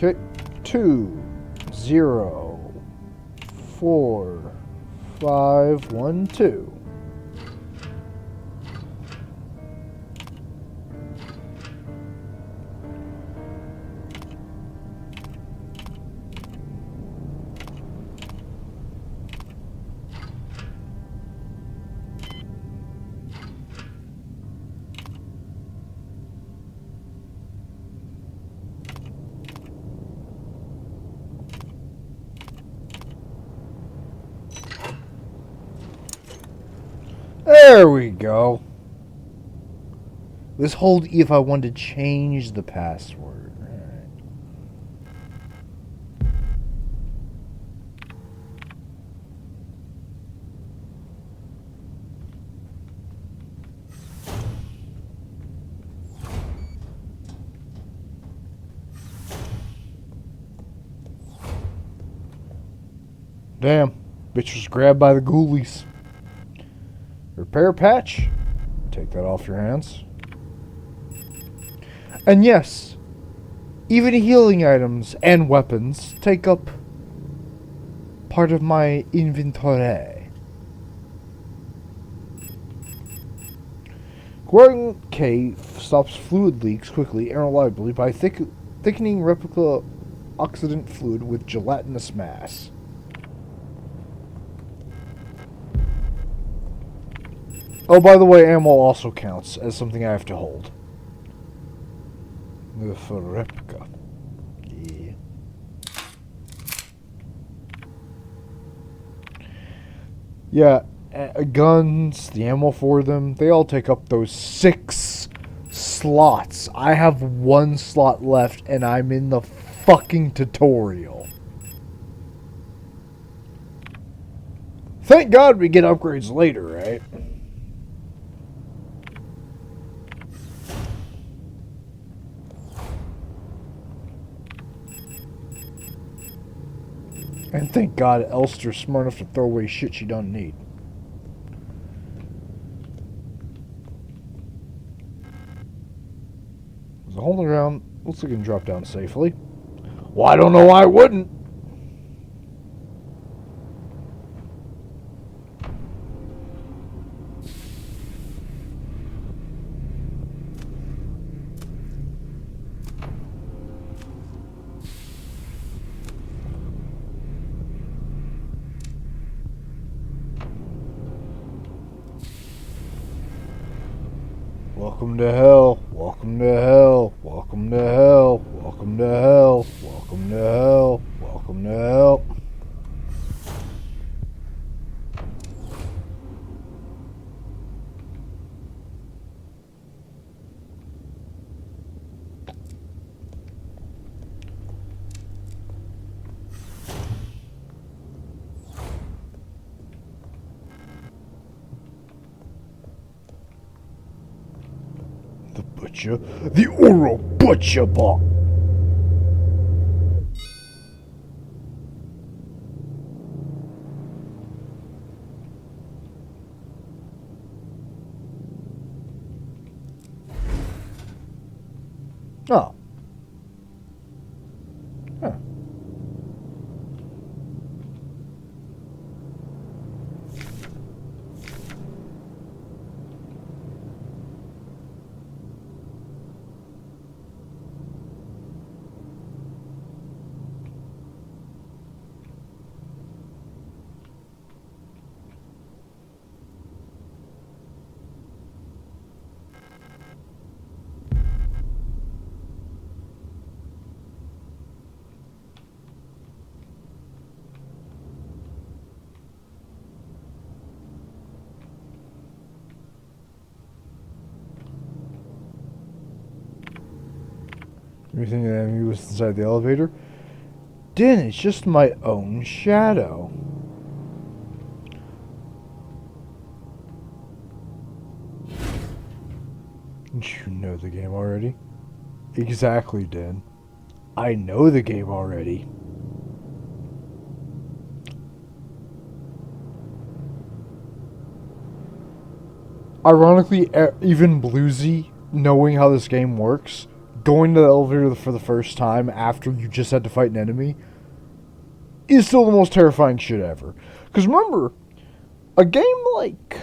Okay, 204512. There we go. Let's hold E if I want to change the password. Alright. Damn. Bitch was grabbed by the ghoulies. Repair patch. Take that off your hands. And yes, even healing items and weapons take up part of my inventory. Growing cave stops fluid leaks quickly and reliably by thickening replica oxidant fluid with gelatinous mass. Oh, by the way, ammo also counts as something I have to hold. For replica. Yeah. Yeah, guns, the ammo for them, they all take up those 6 slots. I have 1 slot left and I'm in the fucking tutorial. Thank God we get upgrades later, right? And thank God Elster's smart enough to throw away shit she don't need. There's a hole in the ground. Looks like it can drop down safely. Well, I don't know why I wouldn't. Welcome to hell. Welcome to hell. Welcome to hell. Welcome to hell. Welcome to hell. Welcome to hell. The butcher. The oral butcher box. Oh. Huh. You think that enemy was inside the elevator? Then it's just my own shadow. You know the game already? Exactly, Dan. I know the game already. Ironically, even Bluesy, knowing how this game works, going to the elevator for the first time after you just had to fight an enemy is still the most terrifying shit ever. Because remember, a game like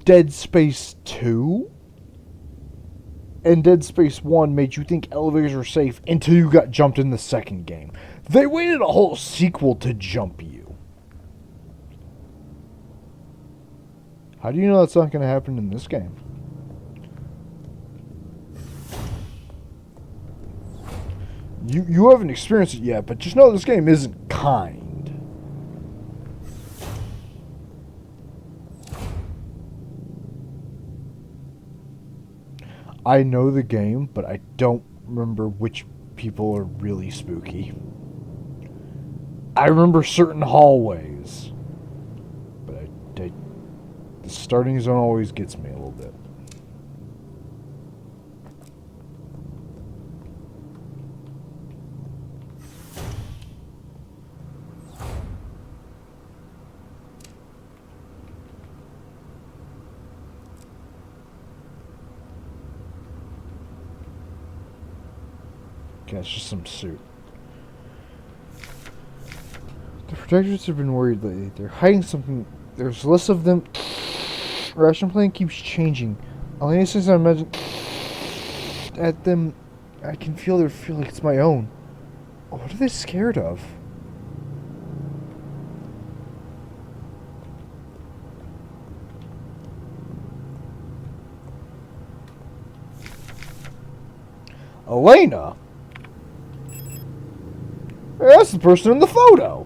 Dead Space 2 and Dead Space 1 made you think elevators were safe until you got jumped in the second game. They waited a whole sequel to jump you. How do you know that's not going to happen in this game? You haven't experienced it yet, but just know this game isn't kind. I know the game, but I don't remember which people are really spooky. I remember certain hallways, but the starting zone always gets me a little bit. Okay, it's just some suit. The protectors have been worried lately. They're hiding something. There's less of them. Ration plan keeps changing. Only since I imagine at them, I can feel their feel like it's my own. What are they scared of? Elena? Hey, that's the person in the photo.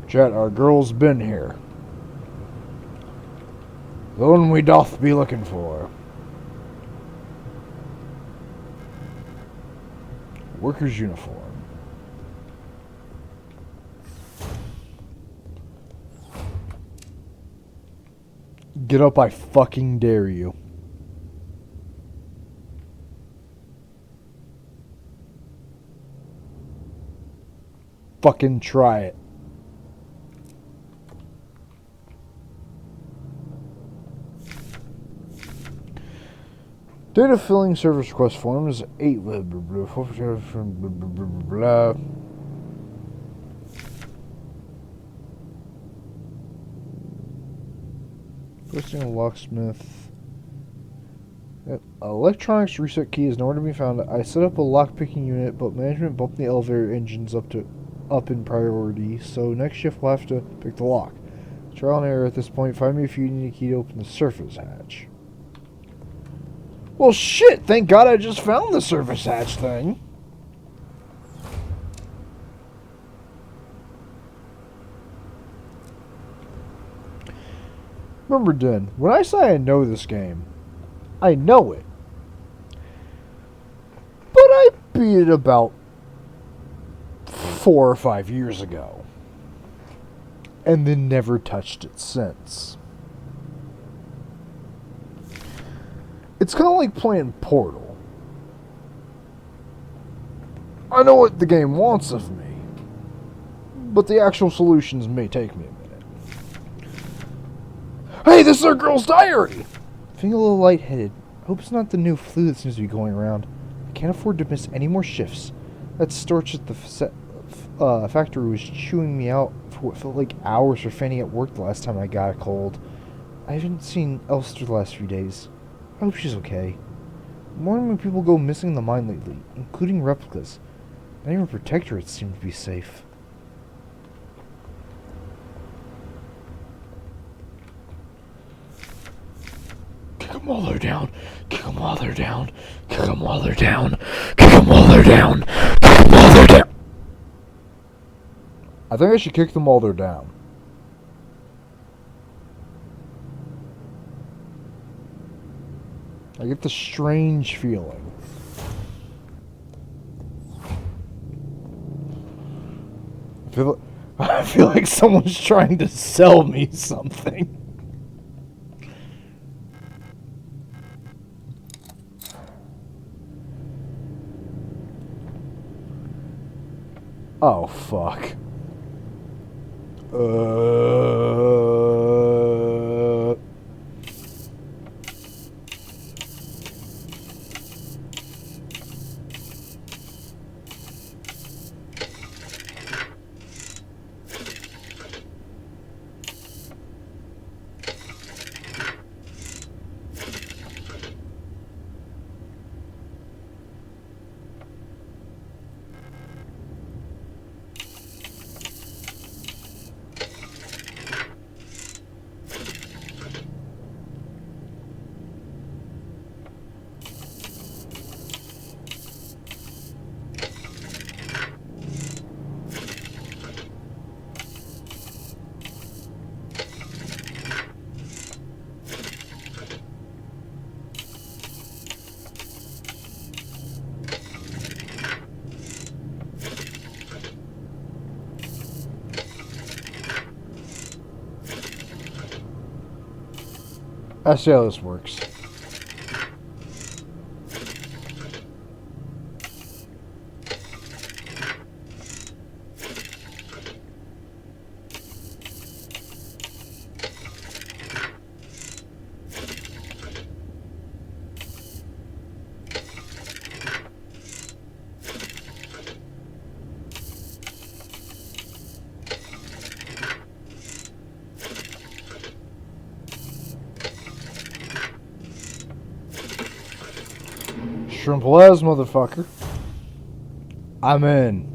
Chat, our girl's been here. The one we doth be looking for. Worker's uniform. Get up, I fucking dare you. Fucking try it. Data filling service request forms 8 blah blah blah. Posting a locksmith. Electronics reset key is nowhere to be found. I set up a lockpicking unit, but management bumped the elevator engines up in priority, so next shift we'll have to pick the lock. Trial and error at this point. Find me if you need a key to open the surface hatch. Well, shit! Thank God I just found the surface hatch thing. Remember, Den, when I say I know this game, I know it. But I beat it about 4 or 5 years ago. And then never touched it since. It's kind of like playing Portal. I know what the game wants of me, but the actual solutions may take me a minute. Hey, this is our girl's diary! Feeling a little lightheaded. Hope it's not the new flu that seems to be going around. I can't afford to miss any more shifts. That storch at the factory was chewing me out for what felt like hours for fanning at work the last time I got a cold. I haven't seen Elster the last few days. I hope she's okay. More and more people go missing in the mine lately, including replicas. Not even protectorates seem to be safe. Kick them while they're down. Kick them while they're down. Kick them while they're down. Kick them while they're down. Kick them while they're down. I think I should kick them while they're down. I get the strange feeling. I feel like someone's trying to sell me something. Oh, fuck. I see how this works. Shrimp-les, motherfucker. I'm in.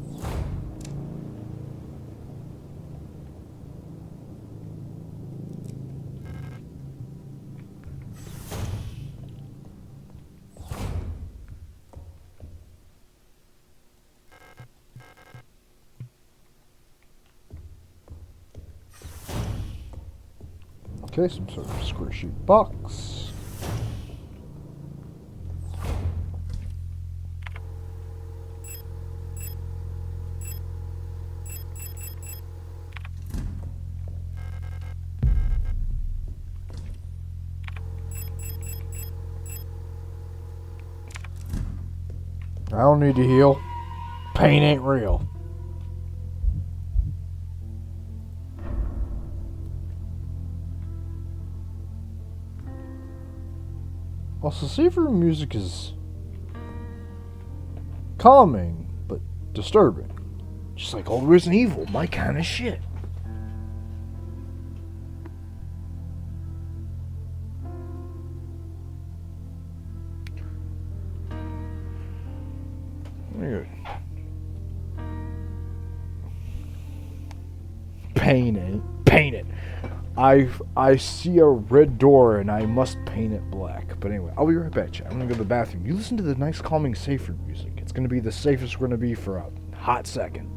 Okay, some sort of square-shaped box. I don't need to heal. Pain ain't real. Also, safe room music is calming, but disturbing. Just like old Resident Evil, my kind of shit. Weird. Paint it. Paint it. I see a red door and I must paint it black. But anyway, I'll be right back, chat. I'm gonna go to the bathroom. You listen to the nice calming safe room music. It's gonna be the safest we're gonna be for a hot second.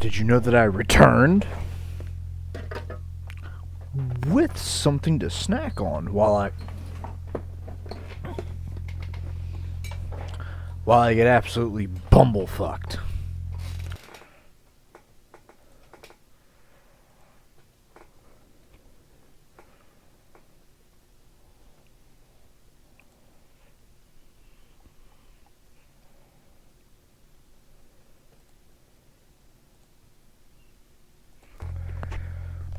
Did you know that I returned with something to snack on while I get absolutely bumblefucked?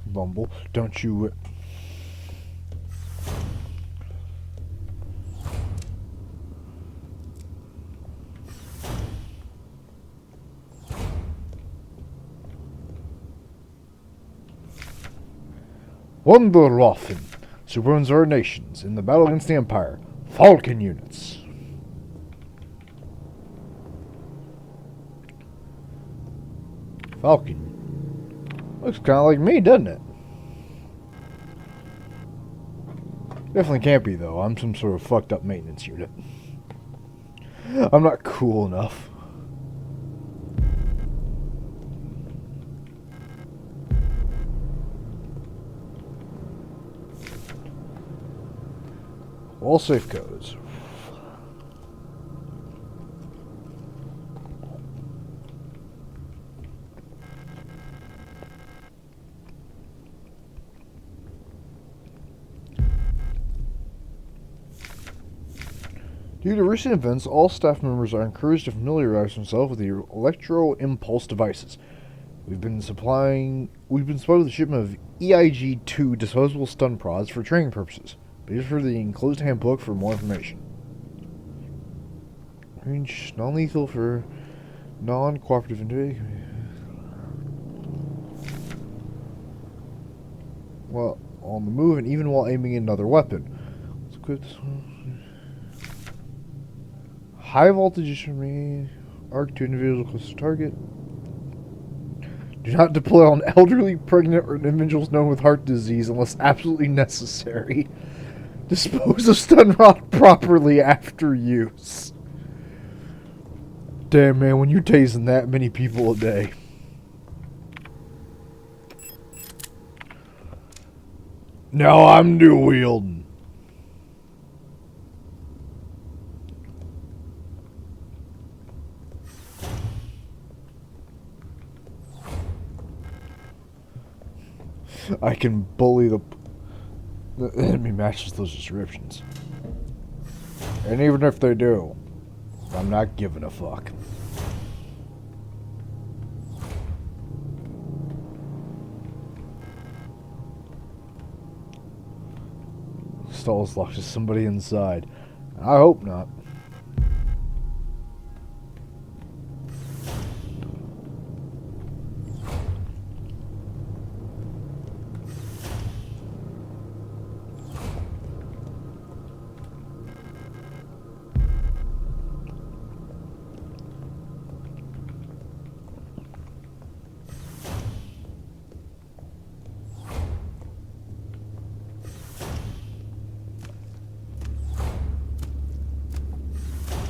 Bumble, don't you... Wunderwaffen, supervillains our nations in the battle against the Empire. Falcon units. Falcon. Looks kind of like me, doesn't it? Definitely can't be, though. I'm some sort of fucked up maintenance unit. I'm not cool enough. All safe codes. Due to recent events, all staff members are encouraged to familiarize themselves with the electro-impulse devices. We've been supplied with a shipment of EIG-2 disposable stun prods for training purposes. Please refer to the enclosed handbook for more information. Range non-lethal for non-cooperative individuals. Well, on the move and even while aiming another weapon. Let's quit this one. High voltage from me. Arc to individual close to target. Do not deploy on elderly, pregnant, or individuals known with heart disease unless absolutely necessary. Dispose of stun rod properly after use. Damn, man, when you're tasing that many people a day. Now I'm dual wielding. I can bully the enemy matches those descriptions. And even if they do, I'm not giving a fuck. Stall's locked to somebody inside. I hope not.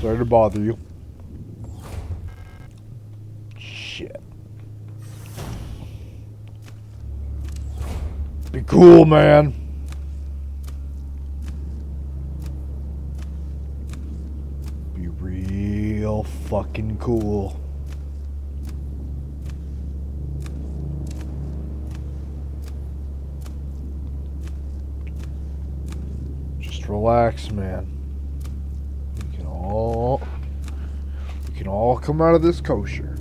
Sorry to bother you. Shit. Be cool, man. Be real fucking cool. Just relax, man. We can all come out of this kosher.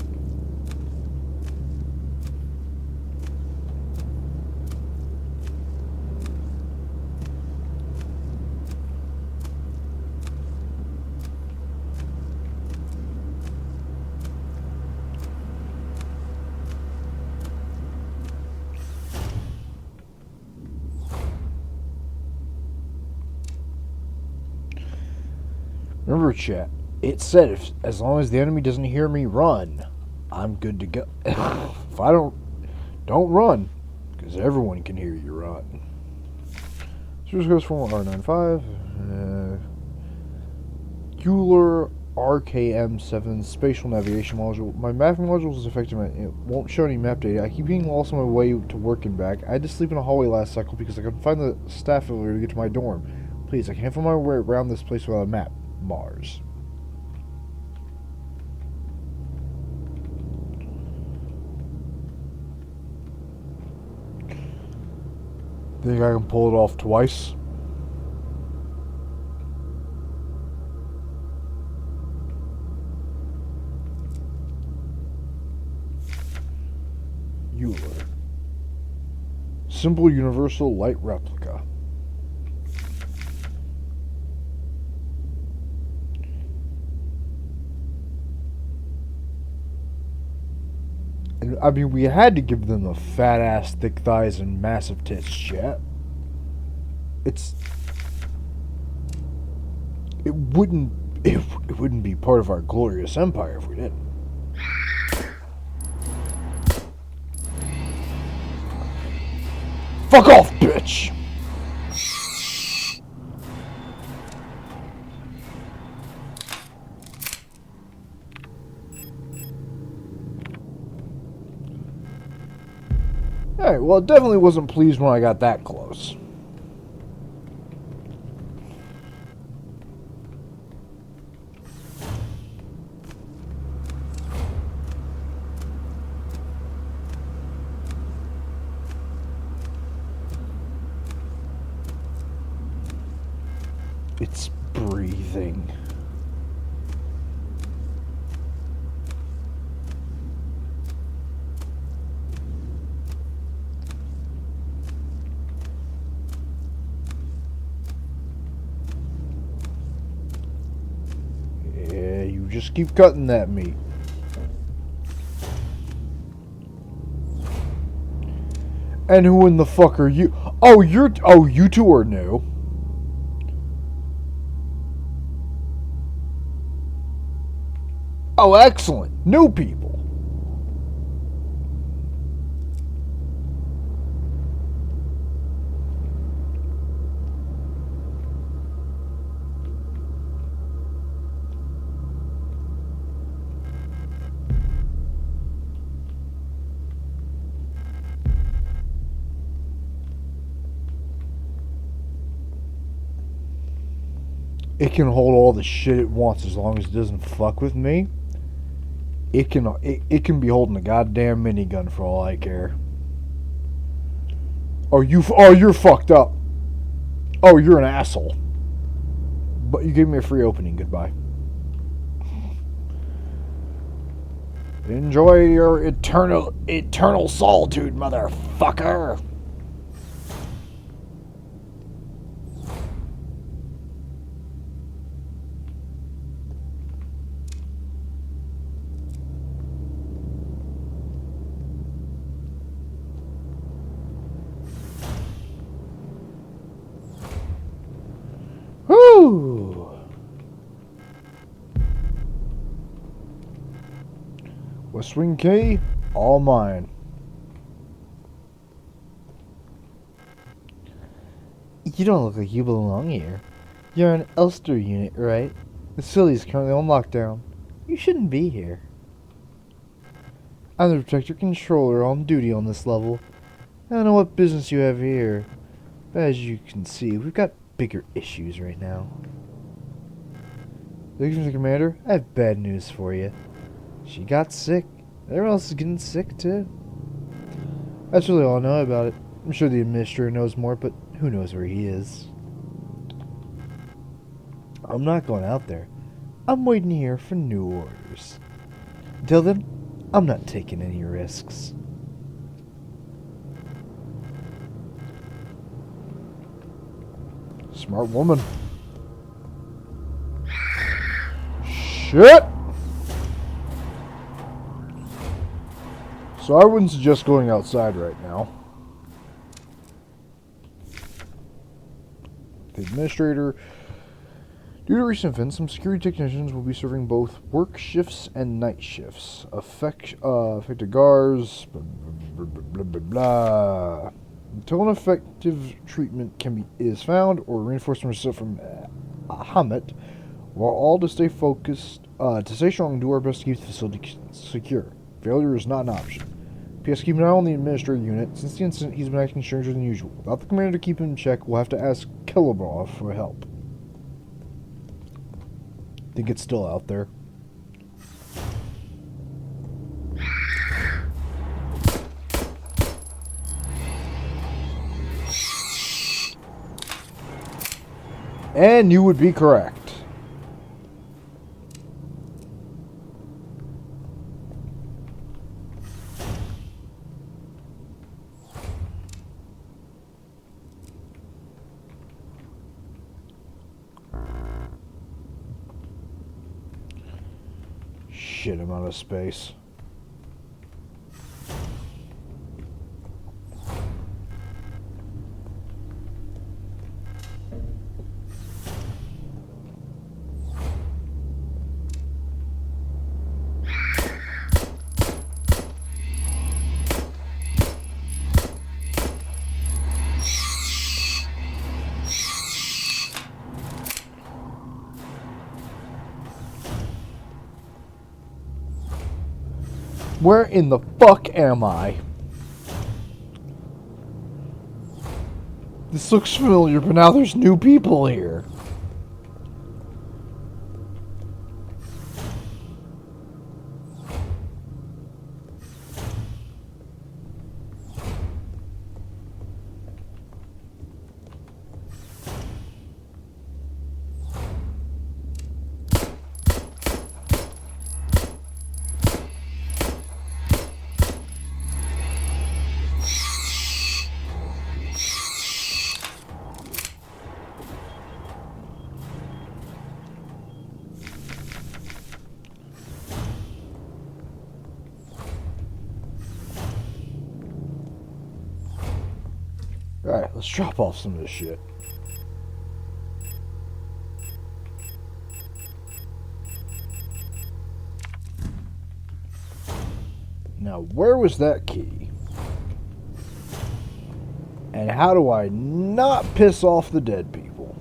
Remember, chat, it said as long as the enemy doesn't hear me run, I'm good to go. If I don't run, because everyone can hear you run. So this goes from R95. Euler RKM7 spatial navigation module. My mapping module is effective and it won't show any map data. I keep getting lost on my way to work and back. I had to sleep in a hallway last cycle because I couldn't find the staff elevator to get to my dorm. Please, I can't find my way around this place without a map. Mars. Think I can pull it off twice? Euler. Simple universal light replica. And, I mean, we had to give them the fat ass, thick thighs, and massive tits, chat. It wouldn't be part of our glorious empire if we didn't. Fuck off, bitch! Alright, well, it definitely wasn't pleased when I got that close. It's breathing. Yeah, you just keep cutting that meat. And who in the fuck are you? Oh, you two are new. Oh, excellent. New people. It can hold all the shit it wants as long as it doesn't fuck with me. It can be holding a goddamn minigun for all I care. Oh, you're fucked up. Oh, you're an asshole. But you gave me a free opening. Goodbye. Enjoy your eternal solitude, motherfucker. Whew. West Wing K, all mine. You don't look like you belong here. You're an Ulster unit, right? The facility's currently on lockdown. You shouldn't be here. I'm the Protector Controller on duty on this level. I don't know what business you have here, but as you can see, we've got bigger issues right now. Looking for the commander? I have bad news for you. She got sick. Everyone else is getting sick too. That's really all I know about it. I'm sure the administrator knows more, but who knows where he is. I'm not going out there. I'm waiting here for new orders. Until then, I'm not taking any risks. Smart woman. Shit! So I wouldn't suggest going outside right now. The administrator. Due to recent events, some security technicians will be serving both work shifts and night shifts. Affected guards. Blah, blah, blah, blah, blah. Until an effective treatment is found or reinforcements from Hamet, We're all to stay focused, to stay strong and do our best to keep the facility secure. Failure is not an option. P.S. Keep an eye on the administrator unit. Since the incident, he's been acting stranger than usual. Without the commander to keep him in check, we'll have to ask Kilobov for help. Think it's still out there? And you would be correct. Shit, I'm out of space. Where in the fuck am I? This looks familiar, but now there's new people here. Alright, let's drop off some of this shit. Now, where was that key? And how do I not piss off the dead people?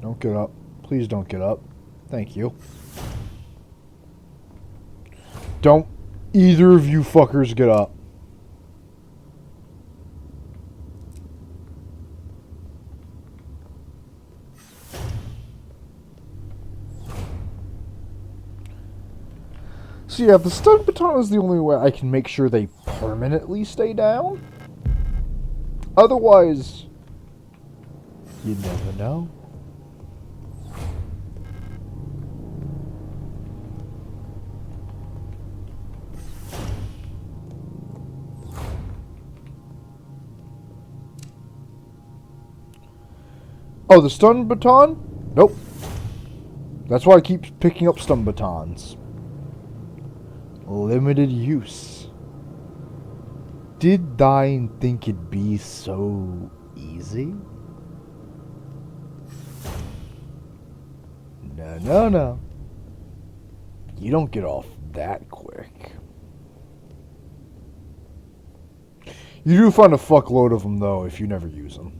Don't get up. Please don't get up. Thank you. Don't either of you fuckers get up. So yeah, the stun baton is the only way I can make sure they permanently stay down. Otherwise, you never know. Oh, the stun baton? Nope. That's why I keep picking up stun batons. Limited use. Did thine think it'd be so easy? No, no, no. You don't get off that quick. You do find a fuckload of them, though, if you never use them.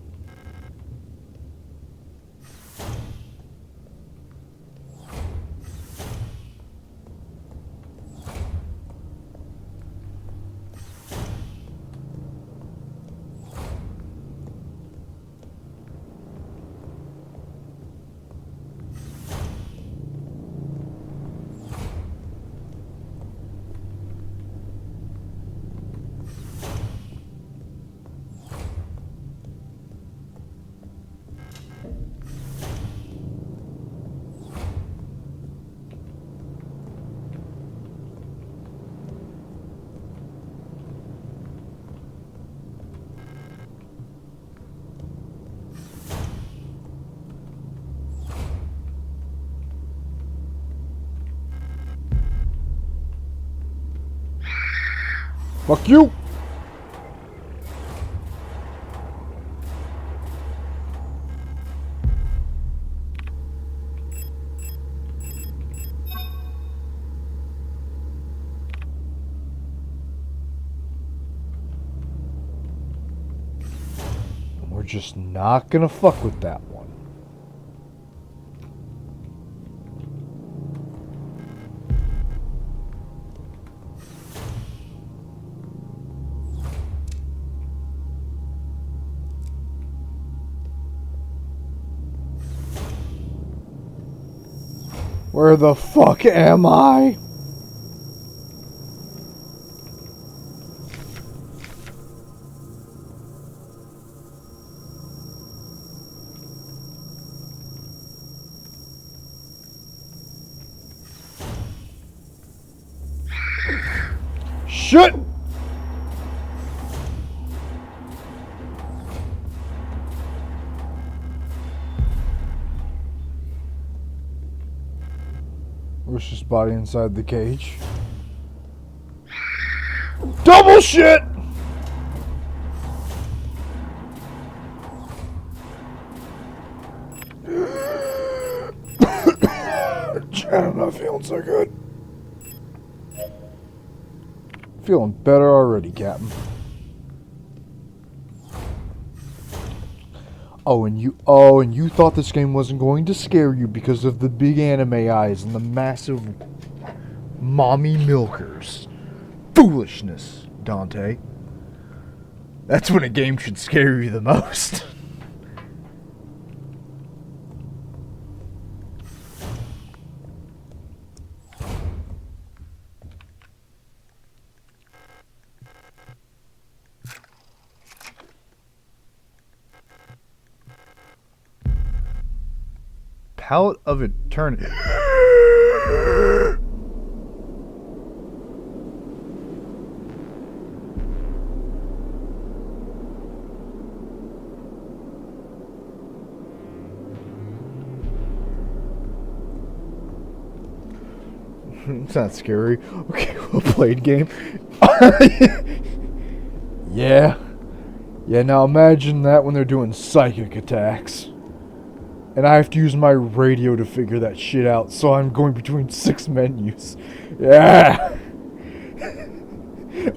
Fuck you! just not gonna fuck with that one. Where the fuck am I? Shit! Wish's body inside the cage. Double shit! Chad, I'm not feeling so good. Feeling better already, Captain. Oh, and you thought this game wasn't going to scare you because of the big anime eyes and the massive mommy milkers. Foolishness, Dante. That's when a game should scare you the most. Palette of Eternity. It's not scary. Okay, well played game. Yeah. Yeah, now imagine that when they're doing psychic attacks. And I have to use my radio to figure that shit out, so I'm going between 6 menus. Yeah!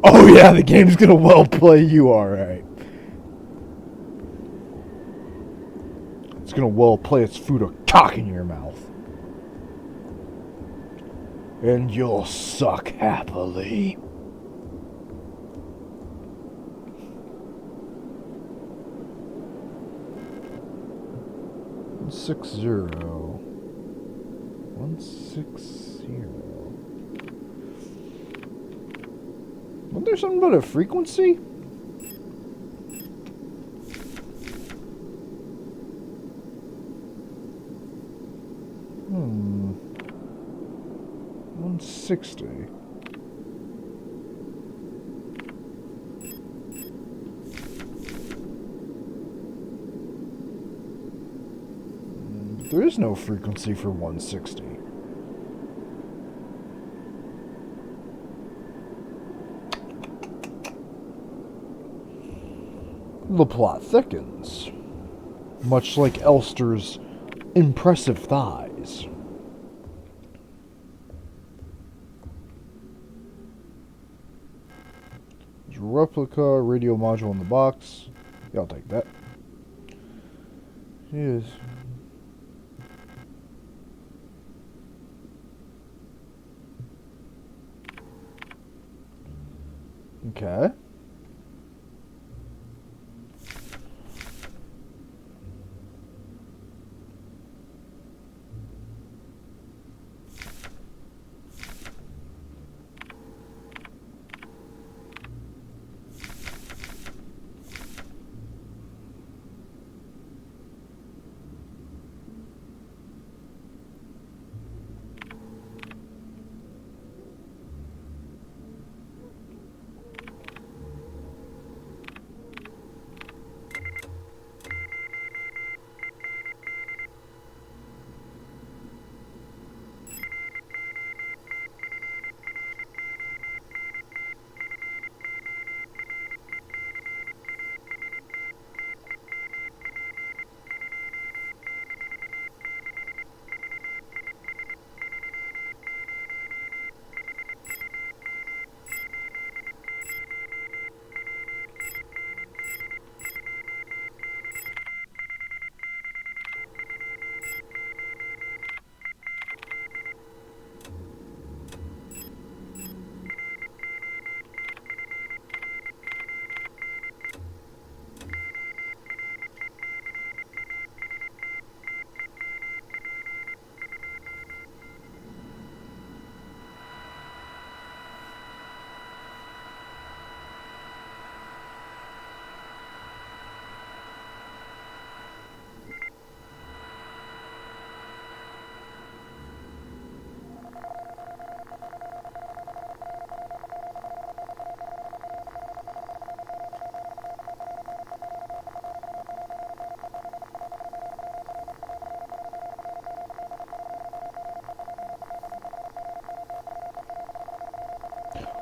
Oh yeah, the game's gonna well play you, alright. It's gonna well play its food a cock in your mouth. And you'll suck happily. One 160. Wasn't there something about a frequency? Hmm. 160. There is no frequency for 160. The plot thickens, much like Elster's impressive thighs. There's a replica radio module in the box. Yeah, I'll take that. Yes. Okay.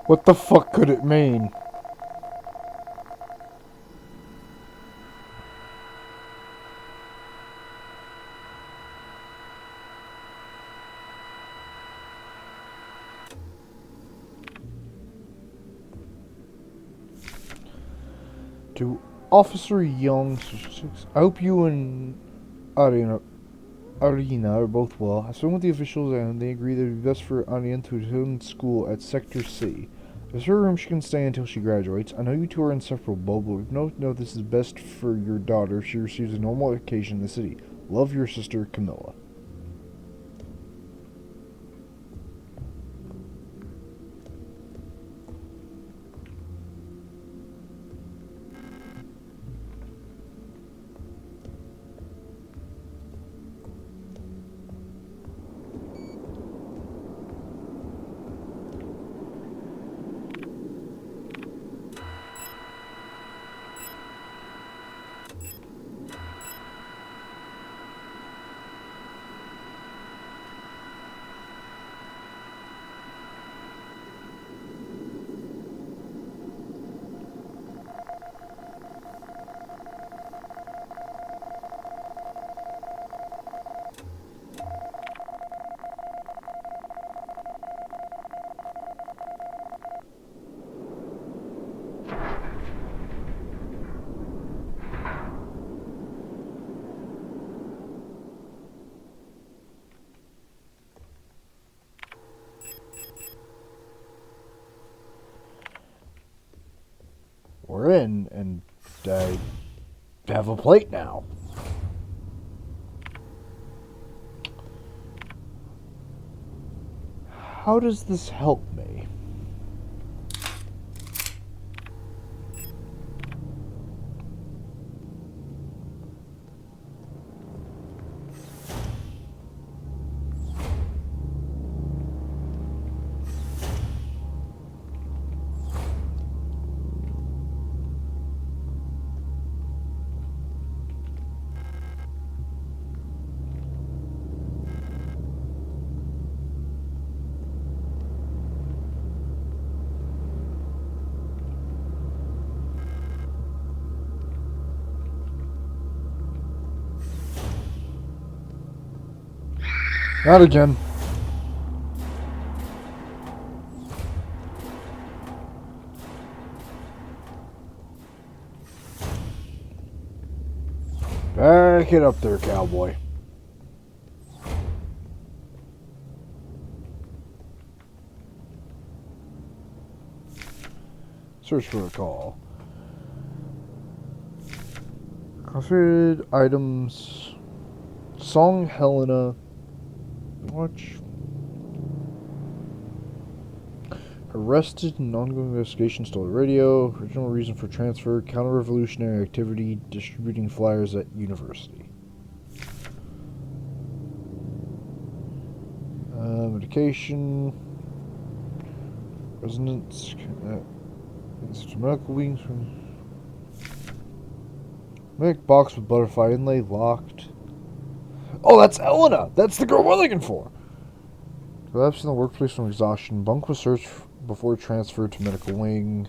What the fuck could it mean? To Officer Young, I hope you and Arina are both well. I've spoken with the officials and they agree that it would be best for Arina to attend school at Sector C. There's her room she can stay until she graduates. I know you two are inseparable, but we've no this is best for your daughter if she receives a normal education in the city. Love, your sister, Camilla. We're in, and I have a plate now. How does this help me? Not again. Back it up there, cowboy. Search for a call. Concentrated items. Song Helena. Watch. Arrested in ongoing investigation, stole a radio. Original reason for transfer. Counter-revolutionary activity. Distributing flyers at university. Medication. Residence. Medical wings. Make box with butterfly inlay locked. Oh, that's Elena! That's the girl we're looking for! Collapsed in the workplace from exhaustion. Bunk was searched before transfer to medical wing.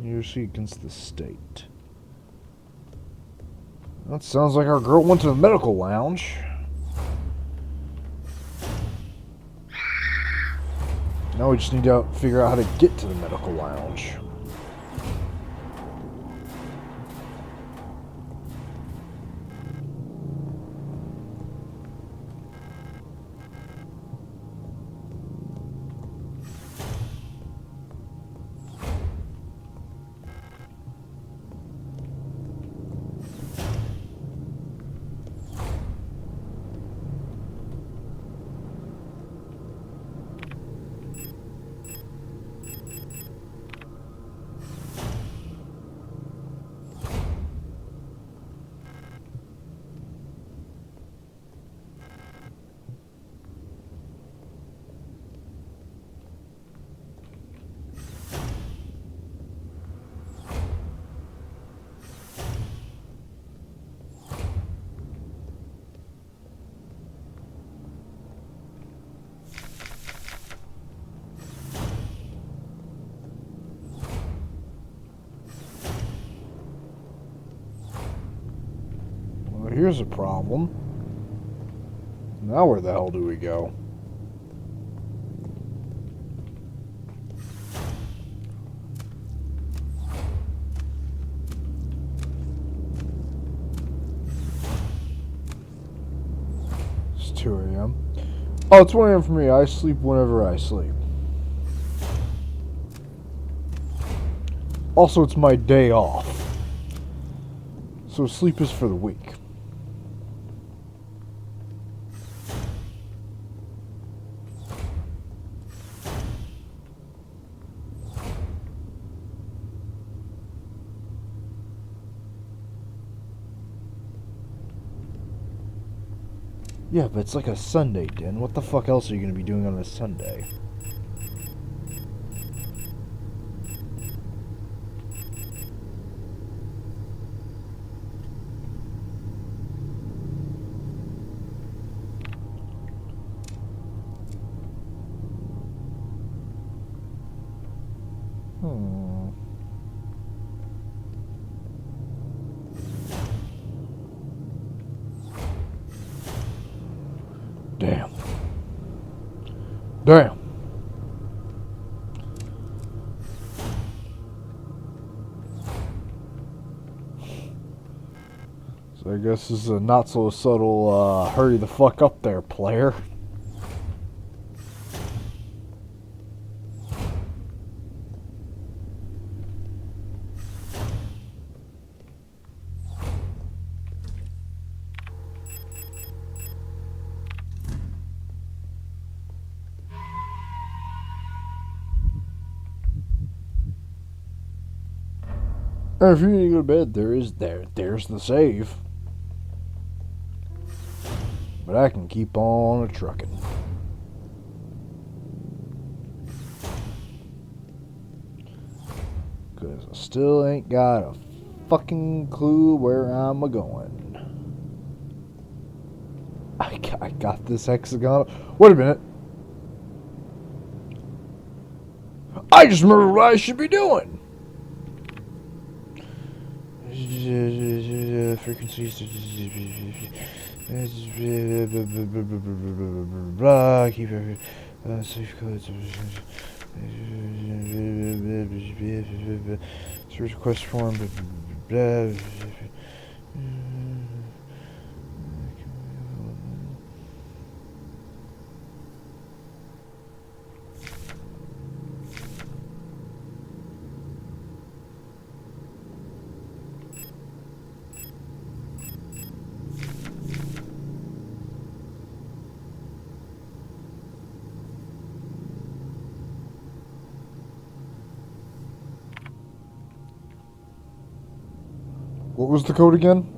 University against the state. That sounds like our girl went to the medical lounge. Now we just need to figure out how to get to the medical lounge. here's a problem. Now where the hell do we go? It's 2 a.m. Oh, it's 1 a.m. for me. I sleep whenever I sleep. Also, it's my day off. So sleep is for the weak. Yeah, but it's like a Sunday, Dan. What the fuck else are you going to be doing on a Sunday? Damn. Damn. So I guess this is a not so subtle hurry the fuck up there, player. And if you need to go to bed, there's the save. But I can keep on a trucking. Cause I still ain't got a fucking clue where I'm a-going. I got this hexagon. Wait a minute. I just remembered what I should be doing. Frequencies. Keep safe codes. Search request form. What was the code again?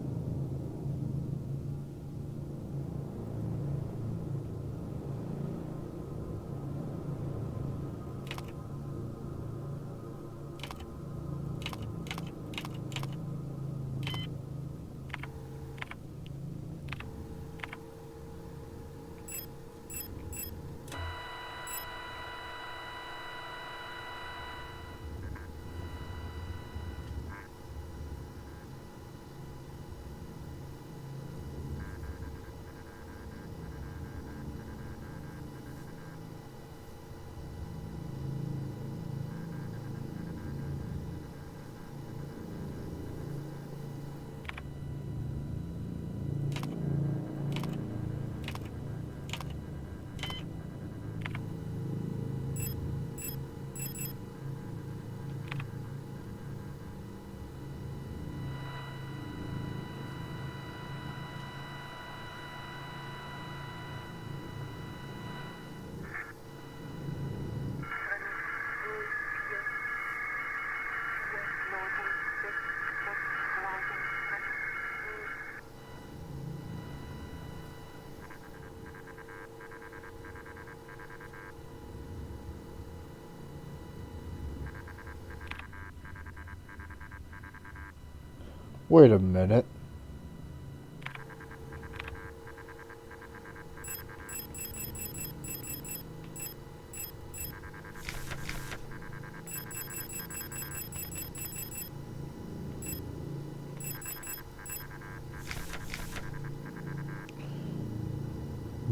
Wait a minute.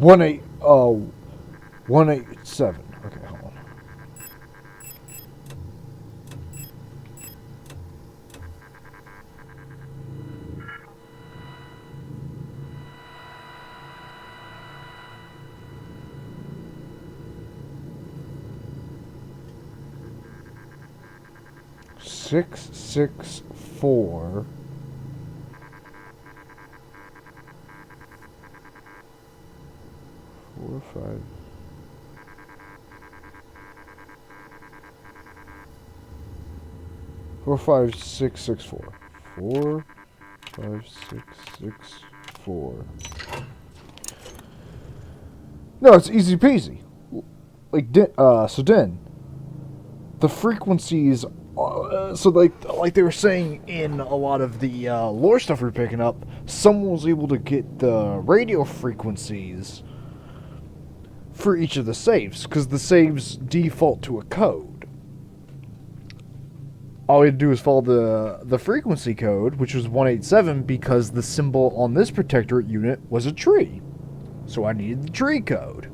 187. Okay, hold on. Six, 4. 4, 5. 4, 5, 6, 6, 4. 4, 5, 6, 6, 4. No, it's easy peasy. Like, so then, the frequencies, so like they were saying in a lot of the lore stuff we're picking up, someone was able to get the radio frequencies for each of the saves, because the saves default to a code. All we had to do was follow the frequency code, which was 187, because the symbol on this protectorate unit was a tree. So I needed the tree code.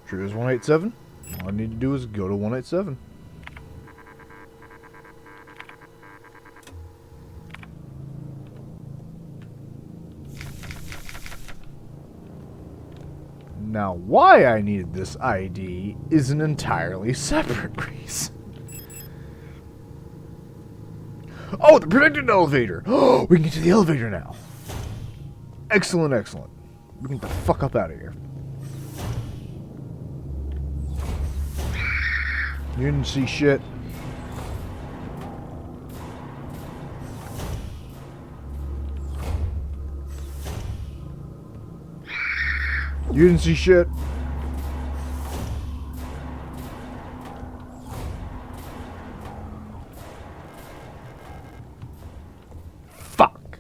True is 187. All I need to do is go to 187. Now, why I needed this ID is an entirely separate reason. Oh, the protected elevator! Oh, we can get to the elevator now. Excellent, excellent. We can get the fuck up out of here. You didn't see shit. You didn't see shit. Fuck.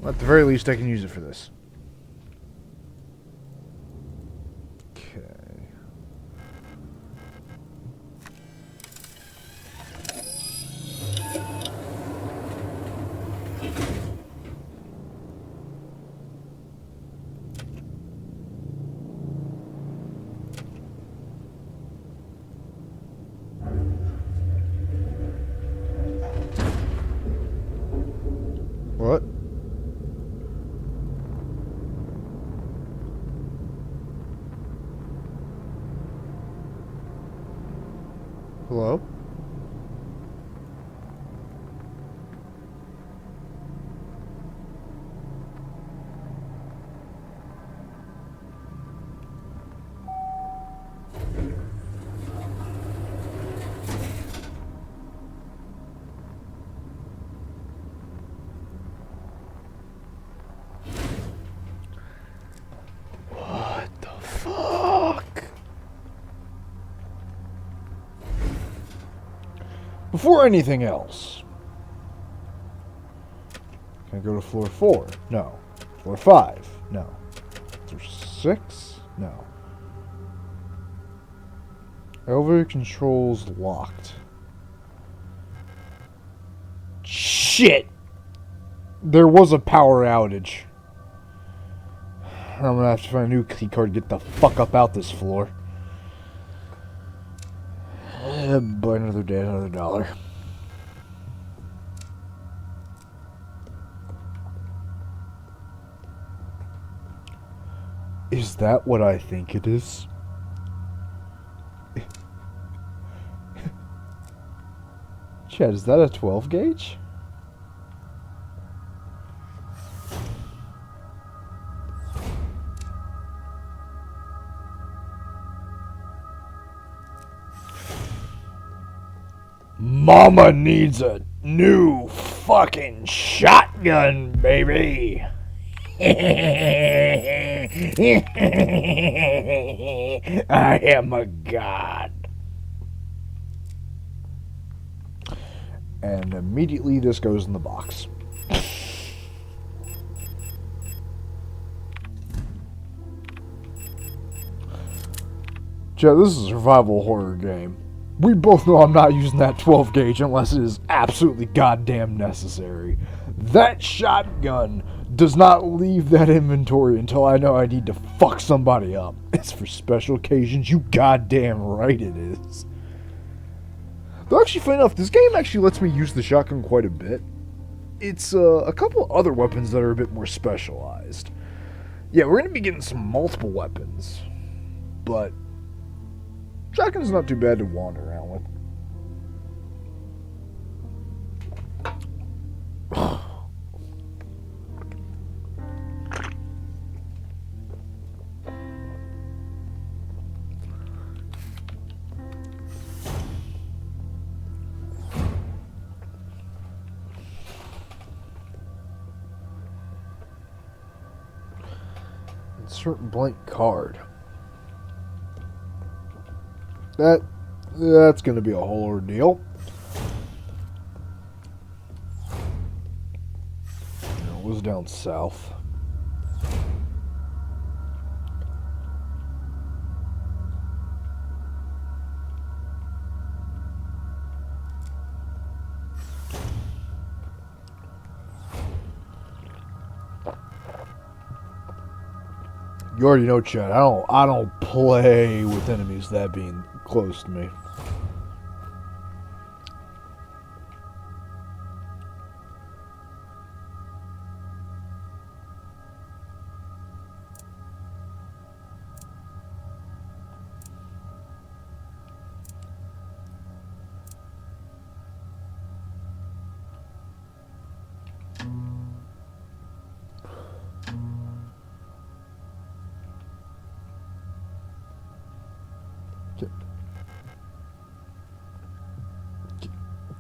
Well, at the very least, I can use it for this. What? Hello? What the fuck? Before anything else, can I go to floor 4? No. Floor 5? No. Floor 6? No. Elevator controls locked. Shit! There was a power outage. I'm gonna have to find a new key card to get the fuck up out this floor. Buy another day, another dollar. Is that what I think it is? Chad, is that a 12 gauge? Mama needs a new fucking shotgun, baby. I am a god. And immediately this goes in the box. Chat, this is a survival horror game. We both know I'm not using that 12 gauge unless it is absolutely goddamn necessary. That shotgun does not leave that inventory until I know I need to fuck somebody up. It's for special occasions, you goddamn right it is. Though actually, funny enough, this game actually lets me use the shotgun quite a bit. It's a couple other weapons that are a bit more specialized. Yeah, we're going to be getting some multiple weapons, but shotgun's not too bad to wander around with. Insert blank card. That's going to be a whole ordeal. It was down south. You already know, Chad. I don't play with enemies that being close to me.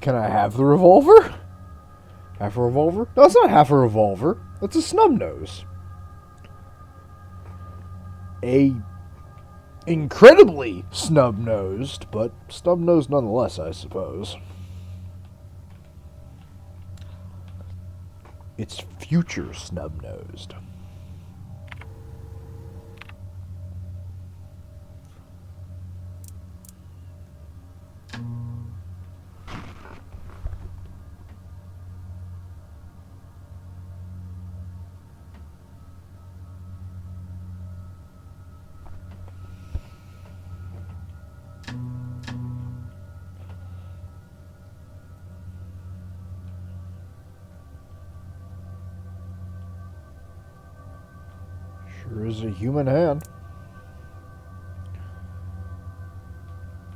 Can I have the revolver? Half a revolver? No, it's not half a revolver. That's a snub nose. A incredibly snub-nosed, but snub-nosed nonetheless, I suppose. It's future snub-nosed. Sure is a human hand.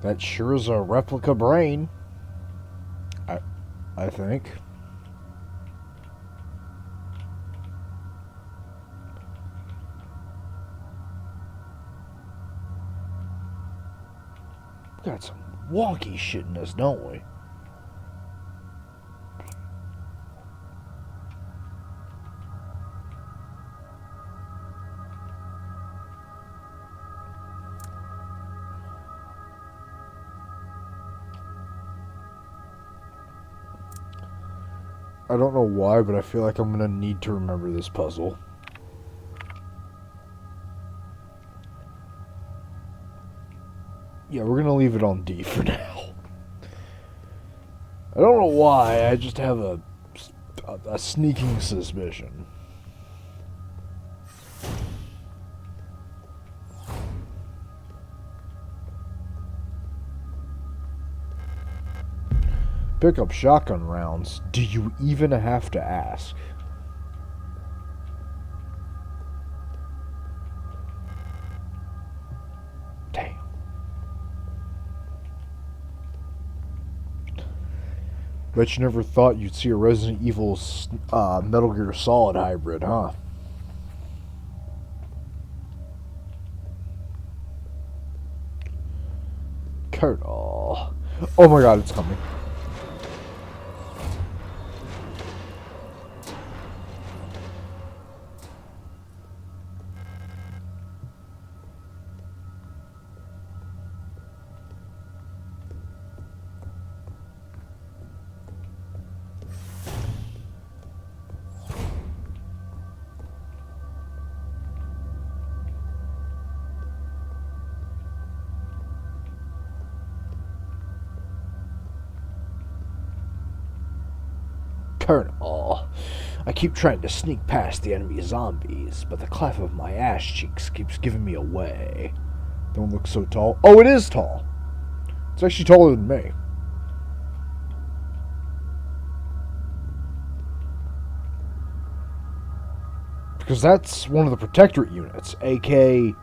That sure is a replica brain. I think. We got some wonky shit in this, don't we? I don't know why, but I feel like I'm gonna need to remember this puzzle. Yeah, we're gonna leave it on D for now. I don't know why, I just have a sneaking suspicion. Pick up shotgun rounds. Do you even have to ask? Damn. Bet you never thought you'd see a Resident Evil Metal Gear Solid hybrid, huh? Colonel. Oh my god, it's coming. Colonel. I keep trying to sneak past the enemy zombies, but the clef of my ass cheeks keeps giving me away. Don't look so tall. Oh, it is tall. It's actually taller than me. Because that's one of the protectorate units, aka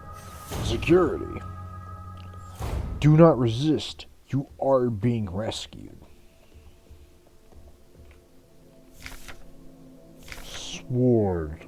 security. Do not resist. You are being rescued. Sword.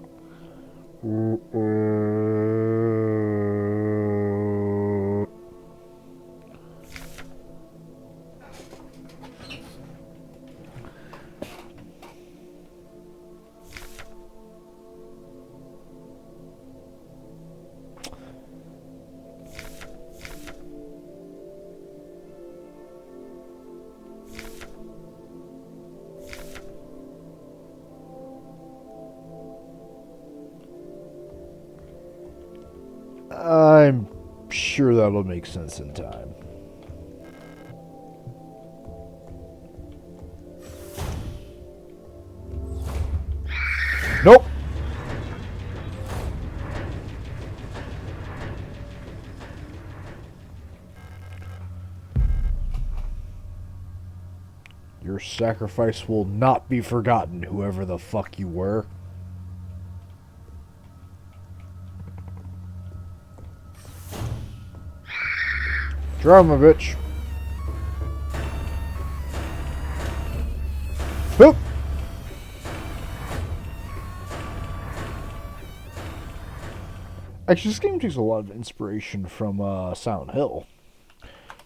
I'm sure that'll make sense in time. Nope. Your sacrifice will not be forgotten, whoever the fuck you were. Drama, bitch. Boop. Actually, this game takes a lot of inspiration from Silent Hill.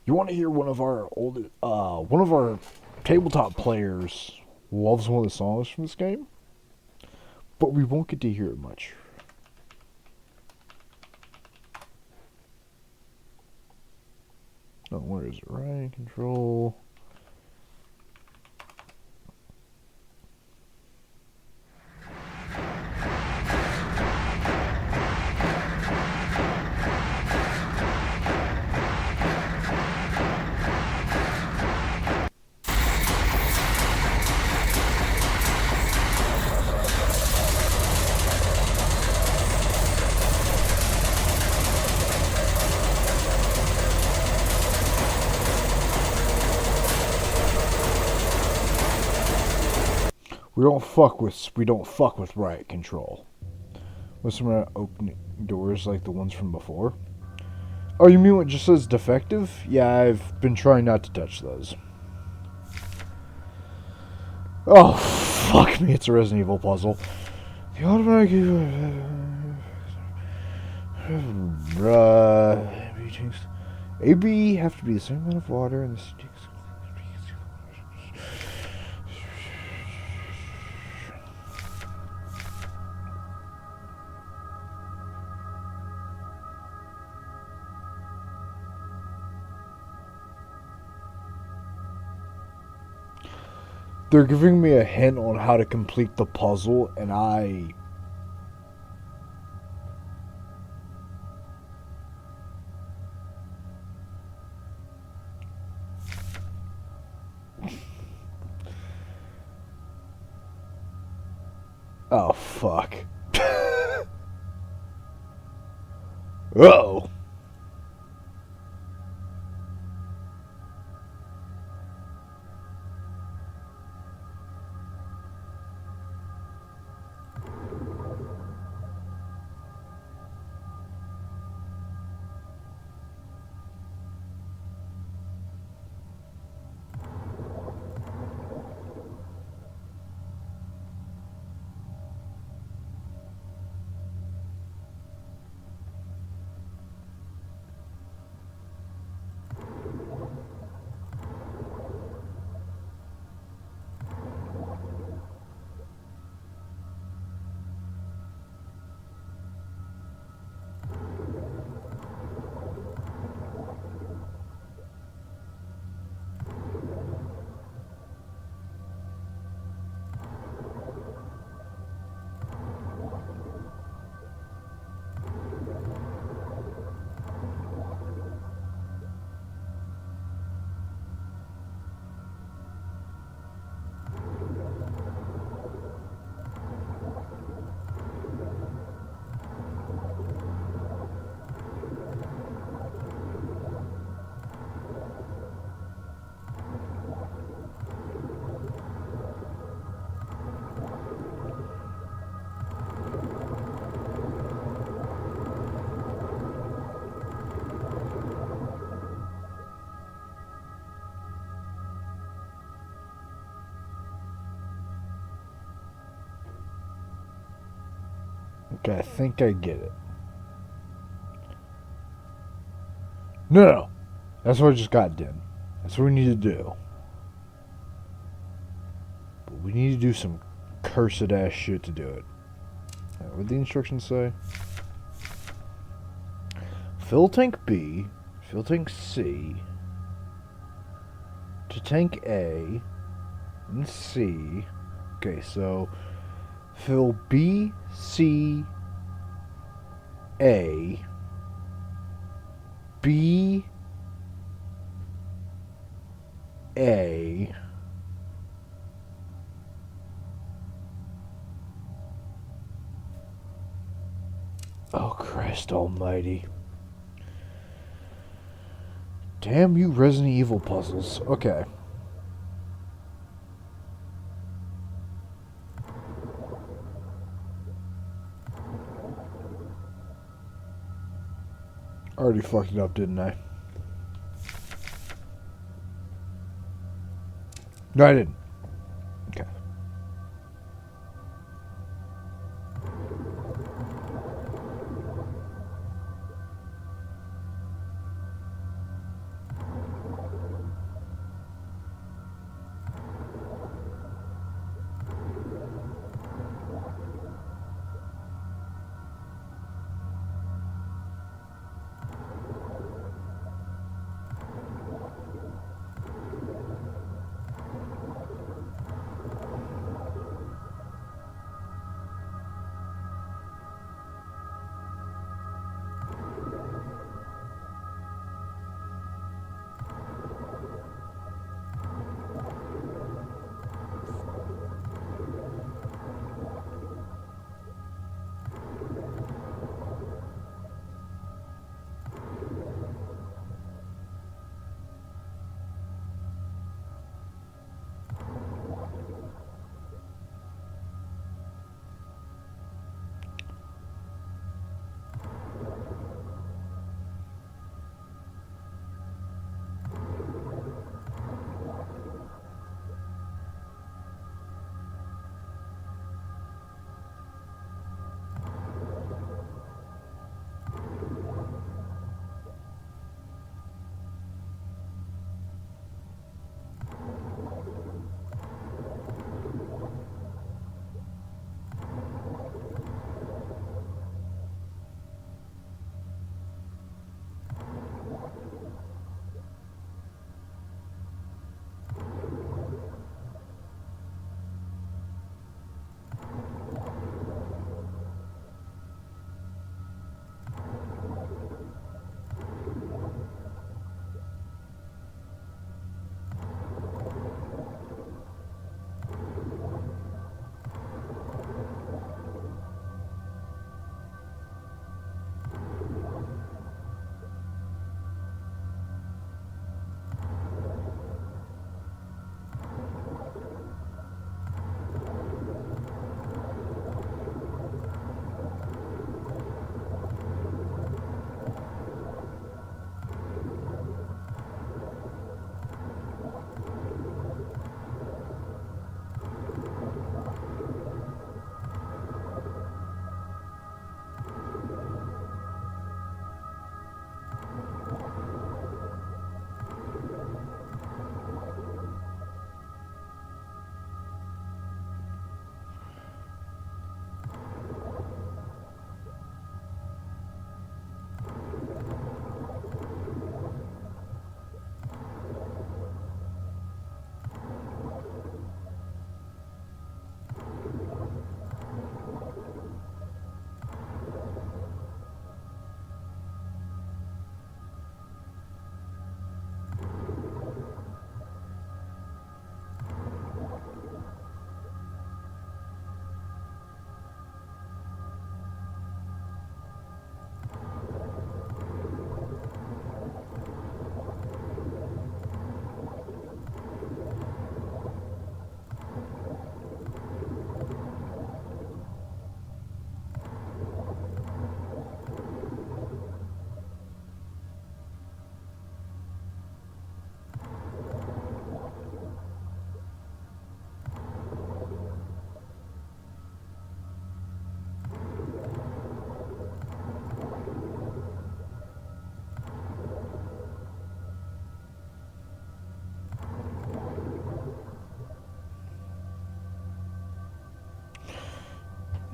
You want to hear one of our tabletop players loves one of the songs from this game, but we won't get to hear it much. Oh, where is it? Right, control. We don't fuck with riot control. Was someone opening doors like the ones from before? Oh, you mean what just says defective? Yeah, I've been trying not to touch those. Oh, fuck me, it's a Resident Evil puzzle. The automatic... AB have to be the same amount of water and the sticks... They're giving me a hint on how to complete the puzzle, and I... Oh, fuck. Uh-oh. Okay, I think I get it. No. That's what I just got done. That's what we need to do. But we need to do some cursed ass shit to do it. What did the instructions say? Fill tank B, fill tank C, to tank A, and C. Okay, so fill B, C, A, B, A, oh Christ almighty. Damn you Resident Evil puzzles. Okay. Already fucked it up, didn't I? No, I didn't. Okay.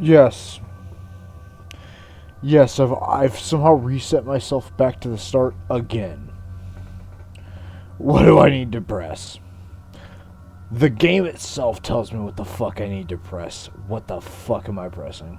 Yes. Yes, I've somehow reset myself back to the start again. What do I need to press? The game itself tells me what the fuck I need to press. What the fuck am I pressing?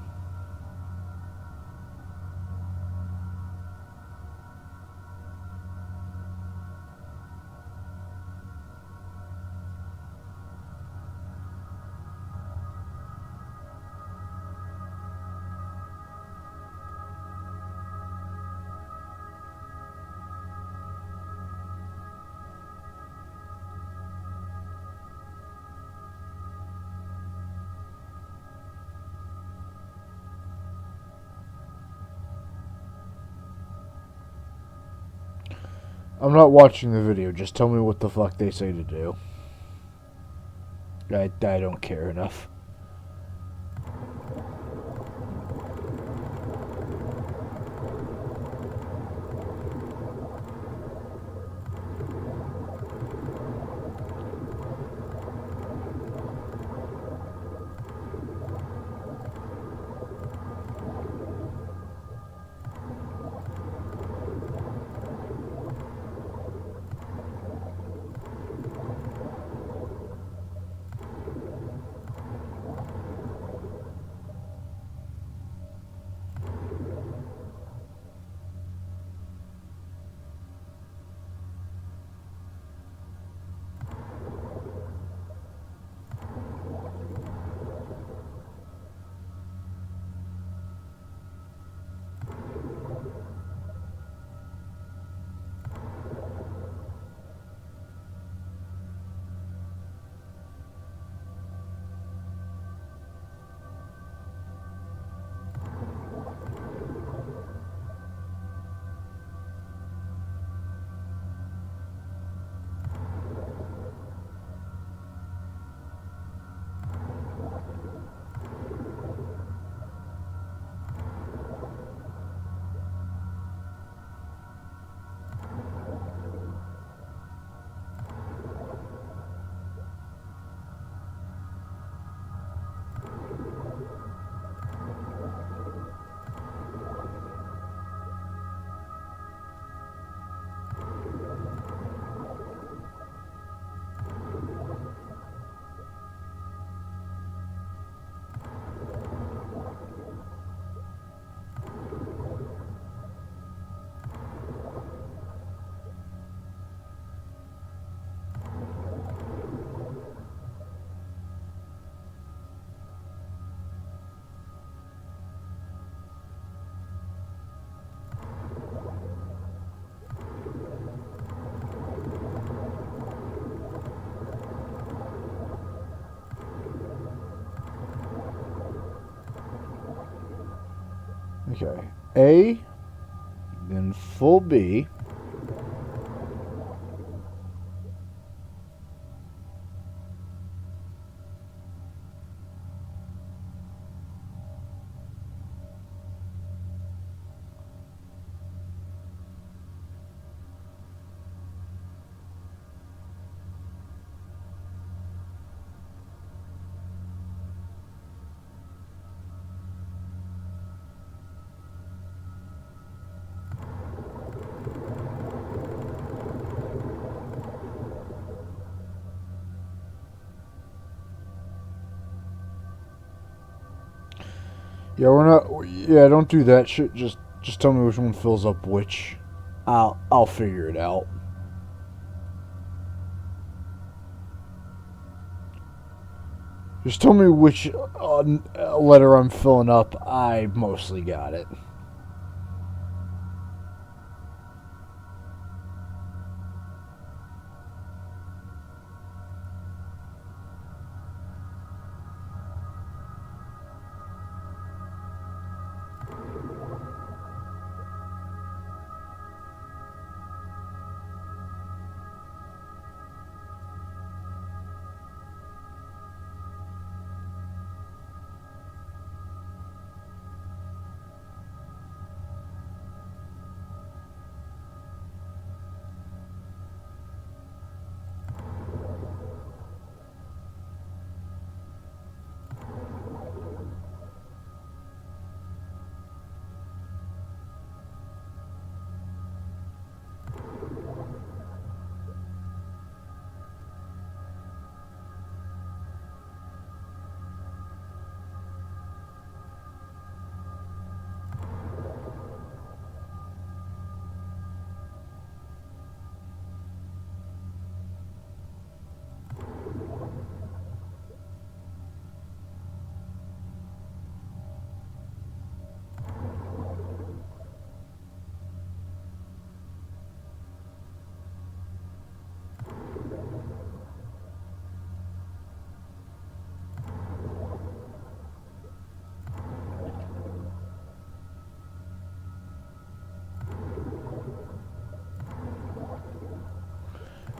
I'm not watching the video, just tell me what the fuck they say to do. I don't care enough. Okay. A, then full B. Yeah, we're not. Yeah, don't do that shit. Just tell me which one fills up which. I'll figure it out. Just tell me which letter I'm filling up. I mostly got it.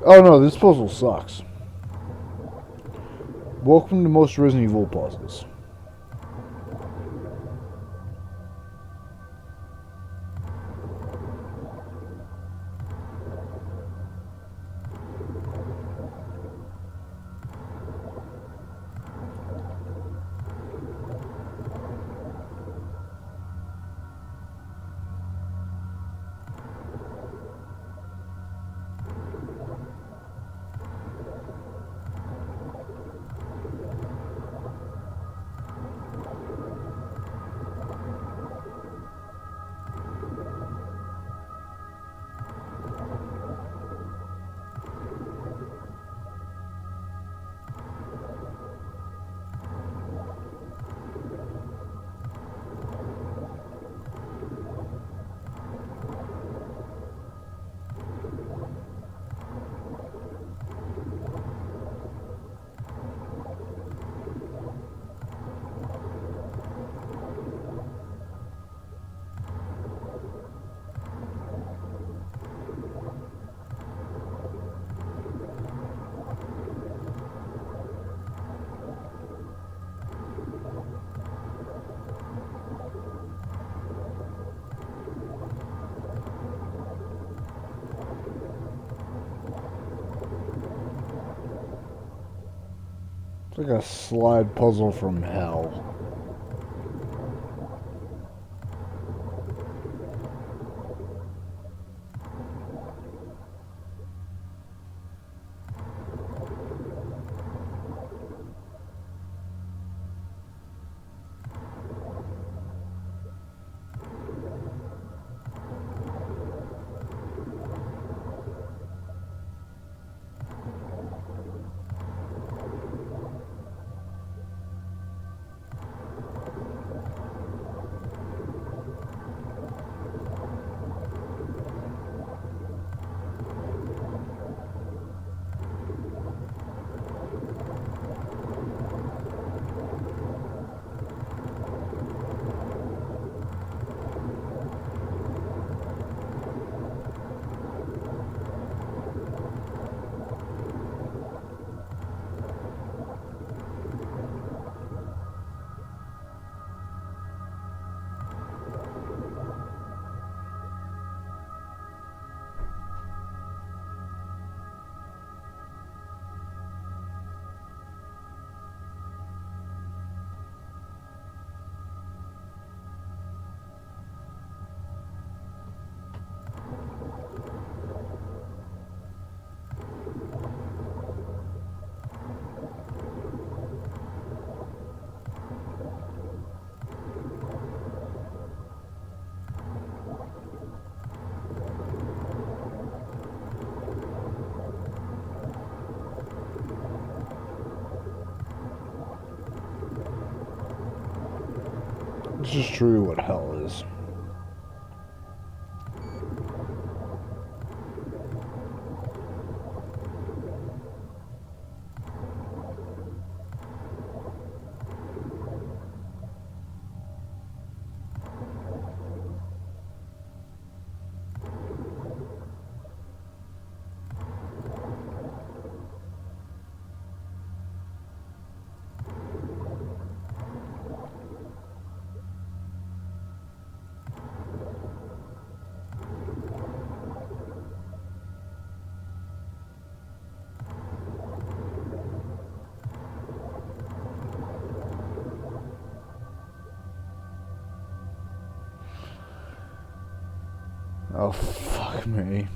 Oh no, this puzzle sucks. Welcome to most Resident Evil puzzles. It's like a slide puzzle from hell. This is truly what hell is. Oh, fuck me.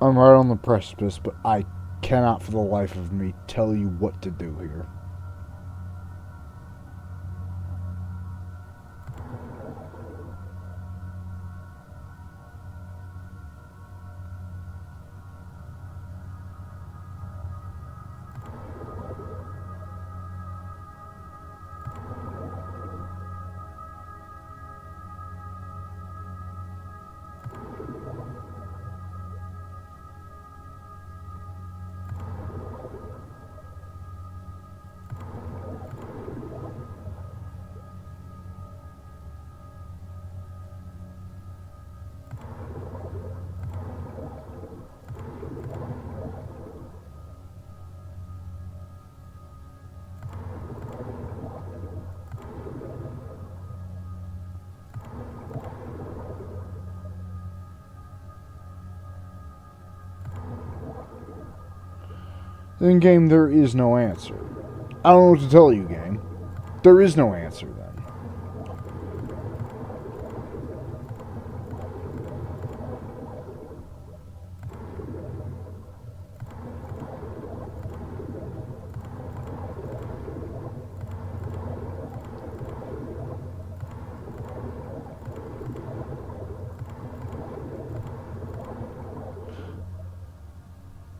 I'm right on the precipice, but I cannot for the life of me tell you what to do here. Then, game, there is no answer. I don't know what to tell you, game. There is no answer, then.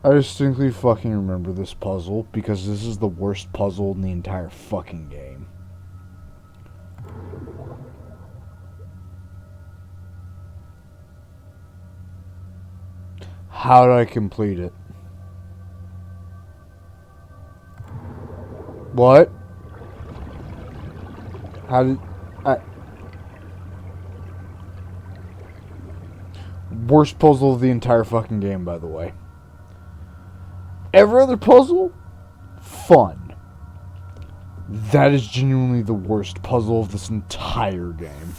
I distinctly fucking remember this puzzle because this is the worst puzzle in the entire fucking game. How did I complete it? What? How did I... Worst puzzle of the entire fucking game, by the way. Every other puzzle, fun. That is genuinely the worst puzzle of this entire game.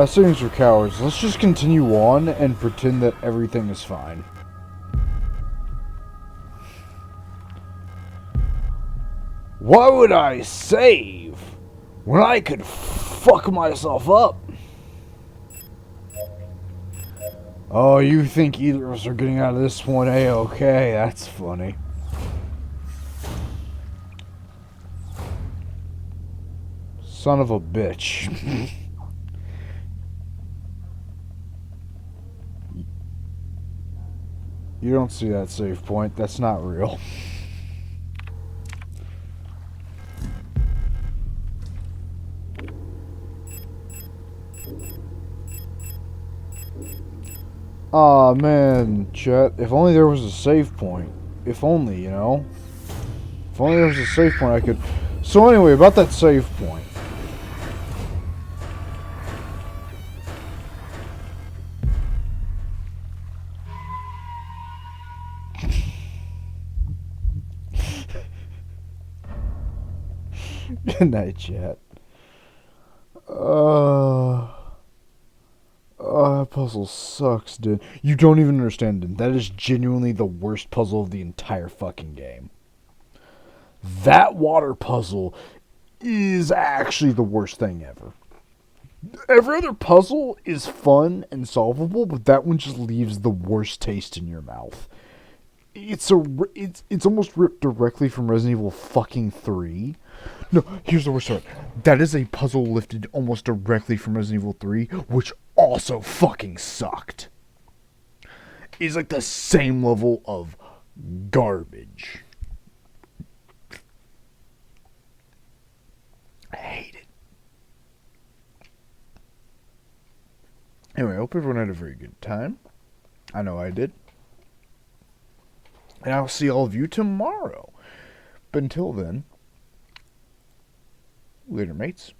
Things are cowards. Let's just continue on and pretend that everything is fine. Why would I save when I could fuck myself up? Oh, you think either of us are getting out of this one A-okay? That's funny. Son of a bitch. You don't see that save point. That's not real. Aw, man, Chet. If only there was a save point. If only, you know? If only there was a save point I could... So anyway, about that save point. Good night, Chet. That puzzle sucks, dude. You don't even understand, dude. That is genuinely the worst puzzle of the entire fucking game. That water puzzle is actually the worst thing ever. Every other puzzle is fun and solvable, but that one just leaves the worst taste in your mouth. It's almost ripped directly from Resident Evil fucking 3. No, here's the worst part. That is a puzzle lifted almost directly from Resident Evil 3, which also fucking sucked. It's like the same level of garbage. I hate it. Anyway, I hope everyone had a very good time. I know I did. And I'll see all of you tomorrow. But until then, later, mates.